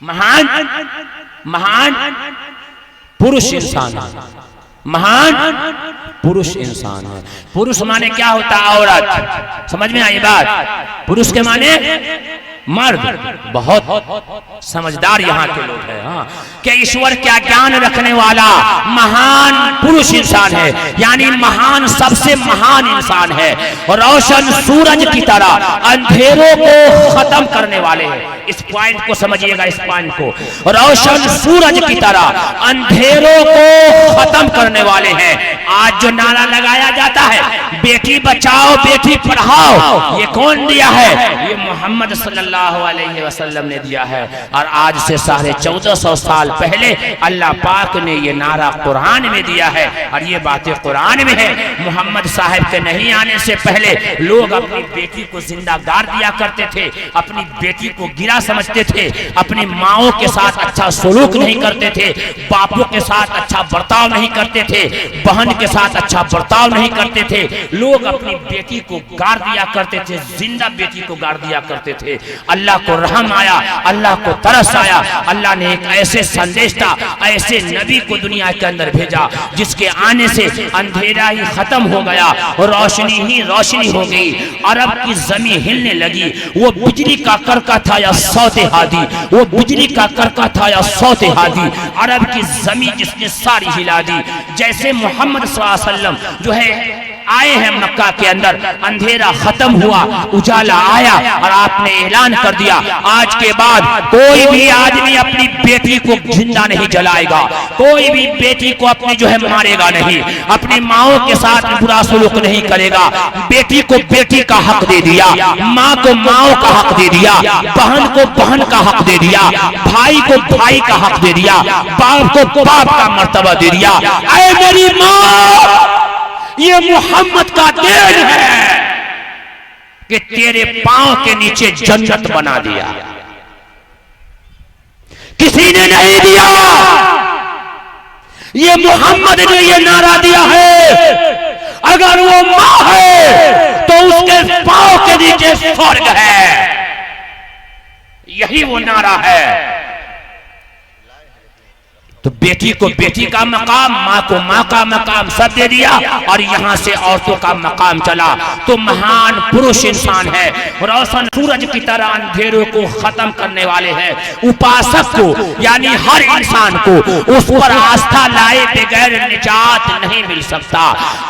महान महान पुरुष इंसान है, महान पुरुष इंसान है। पुरुष माने क्या होता है? औरत। समझ में आई बात? पुरुष के माने मर्द। बहुत समझदार यहाँ के लोग हैं। हाँ, कि ईश्वर क्या ज्ञान रखने वाला महान पुरुष इंसान है, यानी महान, सबसे महान इंसान है। रोशन सूरज की तरह अंधेरों को खत्म करने वाले हैं। इस पॉइंट को समझिएगा, इस पॉइंट को। रोशन सूरज की तरह अंधेरों को खत्म करने वाले हैं। आज जो नारा लगाया जाता है, बेटी बचाओ बेटी पढ़ाओ, ये कौन दिया है? ये मोहम्मद सल्लल्लाहु अलैहि वसल्लम ने दिया है। और आज से 1450 साल पहले अल्लाह पाक ने ये नारा कुरान में दिया है, और ये बातें कुरान में है। मोहम्मद साहब के नहीं आने से पहले लोग अपनी बेटी को जिंदा गाड़ दिया करते थे, अपनी बेटी को गिरा समझते थे, अपनी माओं के साथ अच्छा सलूक नहीं करते थे, बापों के साथ अच्छा बर्ताव नहीं करते थे, बहन के साथ अच्छा बर्ताव नहीं करते थे। लोग अपनी बेटी को गाड़ दिया करते थे, जिंदा बेटी को गाड़ दिया करते थे। अल्लाह को रहम आया, अल्लाह को तरस आया। अल्लाह ने एक ऐसे संदेशता, ऐसे नबी को दुनिया के अंदर भेजा जिसके आने से अंधेरा ही खत्म हो गया, रोशनी ही रोशनी हो गई। अरब की जमीन हिलने लगी। वो बिजली का करका था या सौते हादी, वो बिजली का करका था या सौते हादी। अरब की जमीन जिसने सारी हिला दी। जैसे मोहम्मद सल्लल्लाहु अलैहि वसल्लम जो है आए हैं मक्का के अंदर, अंधेरा खत्म हुआ, उजाला आया, और आपने ऐलान कर दिया आज के बाद कोई भी आदमी अपनी बेटी को जिंदा नहीं जलाएगा, कोई भी बेटी को अपनी जो है मारेगा नहीं, अपनी माओं के साथ बुरा सलूक नहीं करेगा। बेटी को बेटी का हक दे दिया, माँ को माओं का हक दे दिया, बहन को बहन का हक दे दिया, भाई को भाई का हक दे दिया, बाप को बाप का मर्तबा दे दिया। ऐ मेरी माँ, ये मोहम्मद का देन है कि तेरे पांव के नीचे जन्नत बना दिया, किसी ने नहीं दिया। ये मोहम्मद ने ये नारा दिया है। अगर वो मां है तो उसके पांव के नीचे स्वर्ग है, यही वो नारा है। तो बेटी को बेटी का मकाम, माँ को माँ का मकाम सब दे दिया, और यहाँ से औरतों का मकाम चला। तो महान पुरुष इंसान है, रोशन सूरज की तरह अंधेरों को खत्म करने वाले हैं। उपासक को, यानी हर इंसान को उस पर आस्था लाए बगैर निजात नहीं मिल सकता।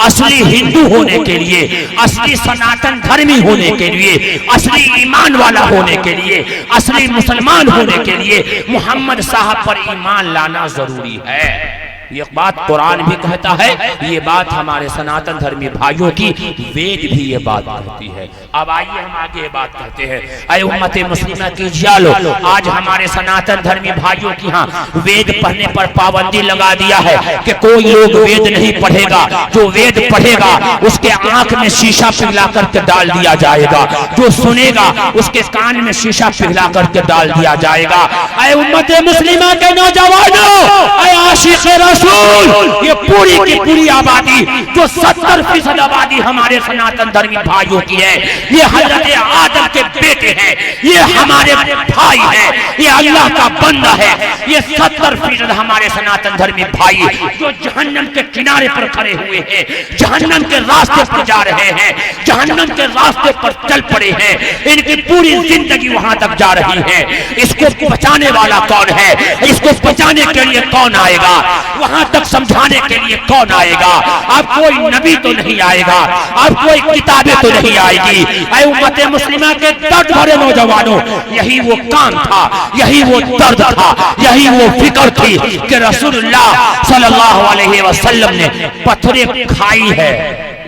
असली हिंदू होने के लिए, असली सनातन धर्मी होने के लिए, असली ईमान वाला होने के लिए, असली मुसलमान होने के लिए मोहम्मद साहब पर ईमान लाना जरूरी है। ये बात कुरान भी कहता है, ये बात हमारे सनातन धर्मी भाइयों की वेद भी ये बात कहती है। अब आइए हम आगे बात करते हैं। ऐ उम्मत मुस्लिमा की जालो, आज हमारे सनातन धर्मी भाइयों की यहाँ वेद पढ़ने पर पाबंदी लगा दिया है कि कोई लोग वेद नहीं पढ़ेगा। जो वेद पढ़ेगा उसके आंख में शीशा पिघला करके डाल दिया जाएगा, जो सुनेगा उसके कान में शीशा पिघला करके डाल दिया जाएगा। ऐ उम्मत मुस्लिमा के नौजवानों, ऐ आशिक़ ये पूरी की पूरी आबादी जो 70% आबादी हमारे सनातन धर्मी भाइयों की है, ये हजरत आदम के बेटे हैं, ये हमारे भाई हैं, ये अल्लाह का बंदा है। ये 70% हमारे सनातन धर्मी भाई जो जहन्नम के किनारे पर खड़े हुए हैं, जहन्नम के रास्ते पर जा रहे हैं, जहन्नम के रास्ते पर चल पड़े हैं, इनकी पूरी जिंदगी वहां तक जा रही है। इसको बचाने वाला कौन है? इसको बचाने के लिए कौन आएगा? वहां तक समझाने के लिए कौन आएगा? अब कोई नबी तो नहीं आएगा, अब कोई किताबें तो नहीं आएगी। ऐ उम्मत मुस्लिमा के दर्द भरे नौजवानों, यही वो काम था, यही वो दर्द था, यही वो फिक्र थी कि रसूलुल्लाह सल्लल्लाहु अलैहि वसल्लम ने पत्थरें खाई है,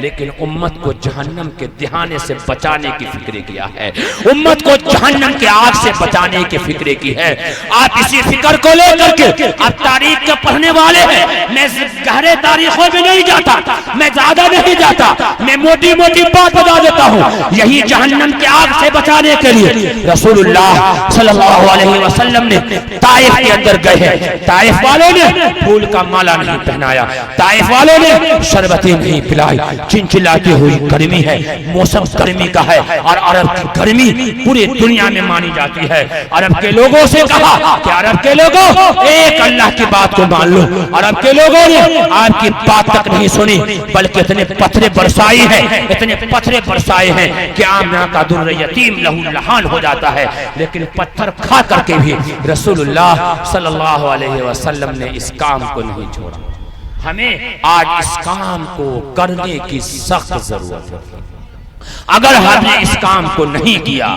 लेकिन उम्मत को जहन्नम के दिहाने से बचाने की फिक्र किया है, उम्मत को जहन्नम के आग से बचाने की फिक्र की है। आप इसी फिक्र को लेकर के आप तारीख के पढ़ने वाले हैं। मैं गहरे तारीखों में नहीं जाता, मैं ज्यादा नहीं जाता, मैं मोटी मोटी बात बता देता हूँ। यही जहन्नम के आग से बचाने के लिए रसूलुल्लाह सल्लल्लाहु अलैहि वसल्लम ने ताइफ के अंदर गए हैं। ताइफ वालों ने फूल का माला नहीं पहनाया, ताइफ वालों ने शरबतें नहीं पिलाई, चिंचिलाती हुई गर्मी है, मौसम गर्मी का है और अरब की गर्मी पूरी दुनिया में मानी जाती है। अरब के लोगों से कहा कि अरब के लोगों एक अल्लाह की बात को मान लो। अरब के लोगों ने आपकी बात तक नहीं सुनी, बल्कि इतने पत्थरे बरसाए हैं, इतने पत्थरे बरसाए हैं कि आमना का दुर्र यतीम लहू लहान हो जाता है। लेकिन पत्थर खा करके भी रसूलुल्लाह सल्लल्लाहु अलैहि वसल्लम ने इस काम को नहीं छोड़ा। हमें आज इस काम को करने की सख्त जरूरत है। अगर हमने इस काम को नहीं किया,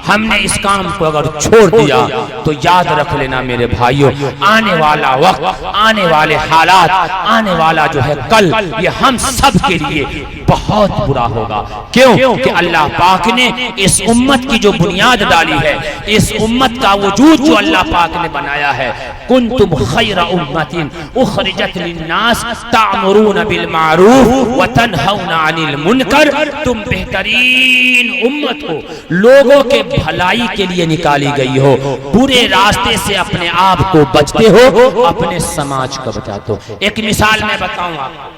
हमने इस काम को अगर छोड़ दिया, तो याद रख लेना मेरे भाइयों, आने वाला वक्त, आने वाले हालात, आने वाला जो है कल, ये हम सब के लिए बहुत बुरा होगा। क्यों कि अल्लाह पाक ने इस उम्मत की जो बुनियाद डाली है, इस उम्मत का वजूद जो अल्लाह पाक ने बनाया है, कुंतुम खैरा उम्मतिन उखरिजत लिन्नास तामुरून बिल मारूफ व तनहौना अनिल मुनकर, तुम बेहतरीन उम्मत हो, लोगों के भलाई के लिए निकाली गई हो, बुरे रास्ते से अपने आप को बचते हो, अपने समाज को बचाते हो। एक मिसाल मैं बताऊं आपको,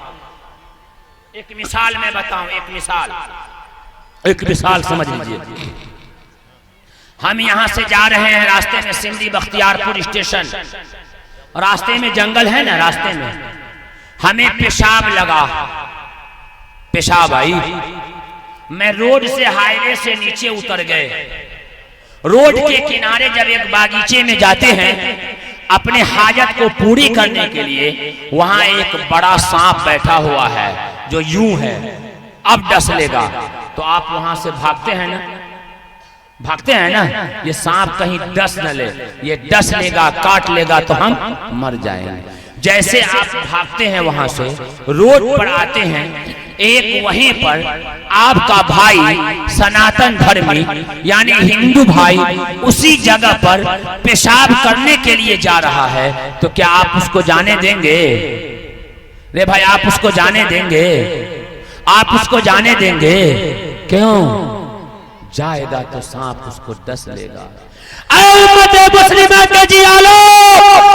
एक मिसाल मैं बताऊं, एक मिसाल समझ लीजिए। हम यहां से जा रहे हैं, रास्ते में सिंधी बख्तियारपुर स्टेशन, रास्ते में जंगल है ना, रास्ते में हमें पेशाब लगा, पेशाब आई, मैं रोड से, हाईवे से नीचे उतर गए। रोड के किनारे जब एक बागीचे में जाते हैं अपने हाजत को पूरी करने के लिए, वहां एक बड़ा सांप बैठा हुआ है जो यूं है, अब डस लेगा तो आप वहां से भागते हैं ना, भागते हैं ना। ये सांप कहीं डस न ले, ये डस लेगा, काट लेगा तो हम मर जाएंगे। जैसे आप भागते हैं वहां से, रोड पर आते हैं, एक वहीं पर आपका भाई सनातन धर्मी यानी हिंदू भाई उसी जगह पर पेशाब करने के लिए जा रहा है, तो क्या आप उसको जाने देंगे? रे भाई, आप उसको जाने देंगे? आप उसको जाने देंगे? क्यों? जाएगा तो सांप उसको डस लेगा। मुस्लिम के जियालो,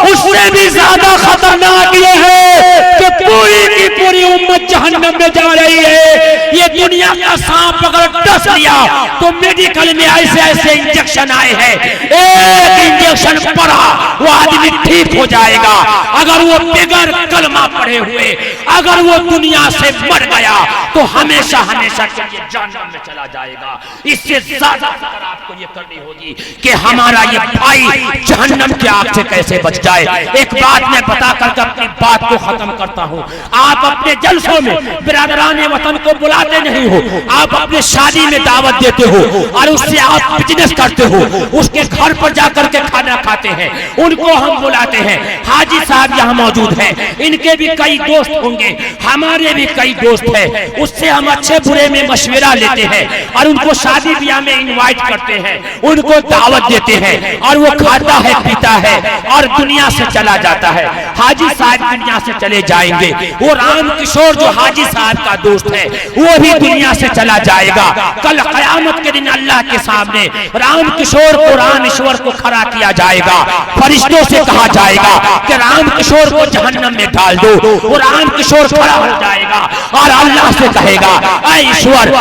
उससे भी ज्यादा खतरनाक ये है कि पूरी की पूरी उम्मत जहन्नम में जा रही है। ये दुनिया का सांप अगर डस लिया तो मेडिकल में ऐसे ऐसे इंजेक्शन आए हैं, एक इंजेक्शन पड़ा वो आदमी ठीक हो जाएगा। अगर वो बगैर कलमा पढ़े हुए अगर वो दुनिया से मर गया तो हमेशा हमेशा के लिए जहन्नम में चला जाएगा। इससे ज्यादा फिक्र आपको ये करनी होगी कि हमारा ये भाई जहन्नम की आग से कैसे बच जाए। एक बात मैं बता करके अपनी बात को खत्म करता हूँ। आप अपने जलसों में बिरादराने वतन को बुलाते नहीं हो, आप अपने शादी में दावत देते हो और उससे आप बिजनेस करते हो, उसके घर पर जाकर के खाना खाते हैं, उनको हम बुलाते हैं। हाजी साहब यहाँ मौजूद हैं, इनके भी कई दोस्त होंगे, हमारे भी कई दोस्त हैं, उससे हम अच्छे बुरे में मशवरा लेते हैं और उनको शादी ब्याह में इनवाइट करते हैं, उनको दावत देते हैं और वो खाता है, पीता है और दुनिया से चला जाता है। हाजी साहब दुनिया से चले जाएंगे, वो राम किशोर जो हाजी साहब का दोस्त है वो भी दुनिया से चला जाएगा। कल कयामत के दिन अल्लाह के सामने राम किशोर को, राम ईश्वर को खड़ा किया जाएगा। फरिश्तों से कहा जाएगा कि राम किशोर को जहन्नम में डाल दो। वो राम किशोर खड़ा हो जाएगा और अल्लाह से कहेगा, ऐ ईश्वर,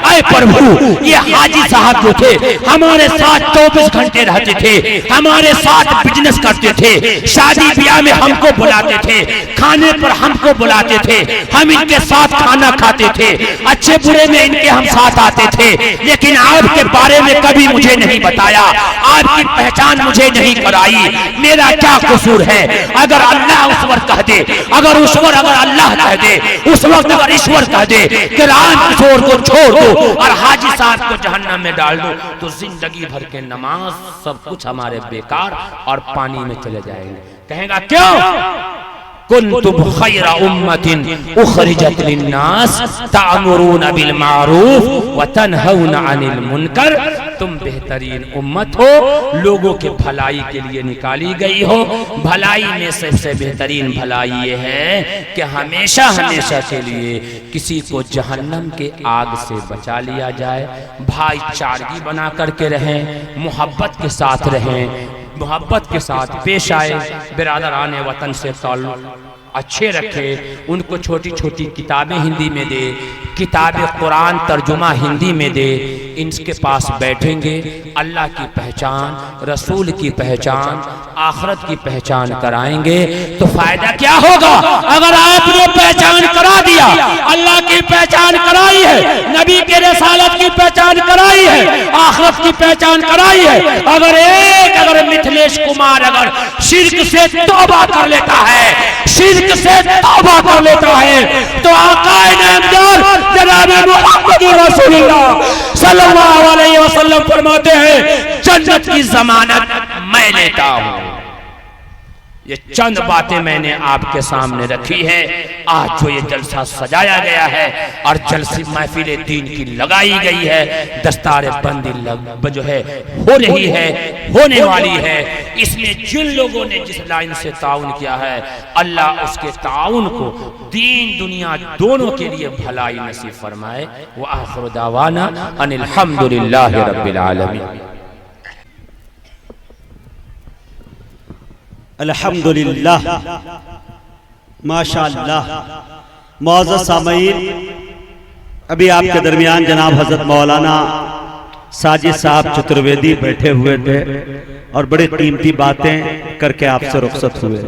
ऐ प्रभु, ये हाजी साहब जो थे हमारे साथ 24 घंटे रहते थे, हमारे साथ बिजनेस करते थे, शादी ब्याह में हमको बुलाते थे, खाने पर हमको बुलाते थे, हम इनके साथ खाना खाते थे, अच्छे बुरे में इनके हम साथ आते थे, लेकिन आपके बारे में कभी मुझे नहीं बताया, आपकी पहचान मुझे नहीं कराई। मेरा क्या कसूर है? अगर अल्लाह उस वक्त कह दे, अगर उस वक्त अगर अल्लाह कह दे, उस वक्त अगर ईश्वर कह दे कि राम किशोर को छोड़ दो और हाजी साहब को जहन्नम में डाल दो, तो जिंदगी भर के नमाज सब कुछ हमारे बेकार और पानी में चले जाएंगे। कहेगा क्यों? कुंतुम खैरा उम्मतिन उखरिजत लिन्नास तामुरून बिल मारूफ व तनहौना अनिल मुनकर, तुम बेहतरीन उम्मत हो, लोगों के भलाई के लिए निकाली गई हो। भलाई में सबसे बेहतरीन भलाई ये है कि हमेशा हमेशा के लिए किसी को जहन्नम के आग से बचा लिया जाए। भाईचारगी बना करके रहें, मोहब्बत के साथ रहें, मोहब्बत के साथ पेश आए, बिरादराने वतन से ताल्लुक अच्छे रखे, उनको छोटी छोटी किताबें हिंदी में दे, किताब कुरान तर्जुमा हिंदी में दे। इनके पास बैठेंगे, अल्लाह की पहचान, रसूल की पहचान, आखिरत की पहचान कराएंगे तो फायदा क्या होगा? अगर आपने पहचान करा दिया, अल्लाह की पहचान कराई है, नबी के रिसालत की पहचान कराई है, आखिरत की पहचान कराई है, अगर मिथिलेश कुमार अगर शिर्क से तौबा कर लेता है, शिर्क से तौबा कर लेता है, तो आकाए नामदार जनाब मुहम्मद रसूलुल्लाह सल्लल्लाहु अलैहि वसल्लम फरमाते हैं, जन्नत की जमानत मैं लेता हूं। ये चंद बातें मैंने आपके सामने रखी है। आज जो ये जलसा सजाया गया है और जलसी महफिल दीन की लगाई गई है, दस्तार बंदी जो है हो रही है, होने वाली है, इसमें जिन लोगों ने जिस लाइन से ताउन किया है, अल्लाह उसके ताउन को दीन दुनिया दोनों के लिए भलाई नसीब फरमाए। व आखिर दावाना अनिल हम्दुलिल्लाहि रब्बिल आलमीन। अल्हम्दुलिल्लाह, माशाअल्लाह। मुअज़्ज़ज़ सामईन, अभी आपके दरमियान जनाब हजरत मौलाना साजिद साहब चतुर्वेदी बैठे हुए थे और बड़ी कीमती बातें करके आपसे रुखसत हुए।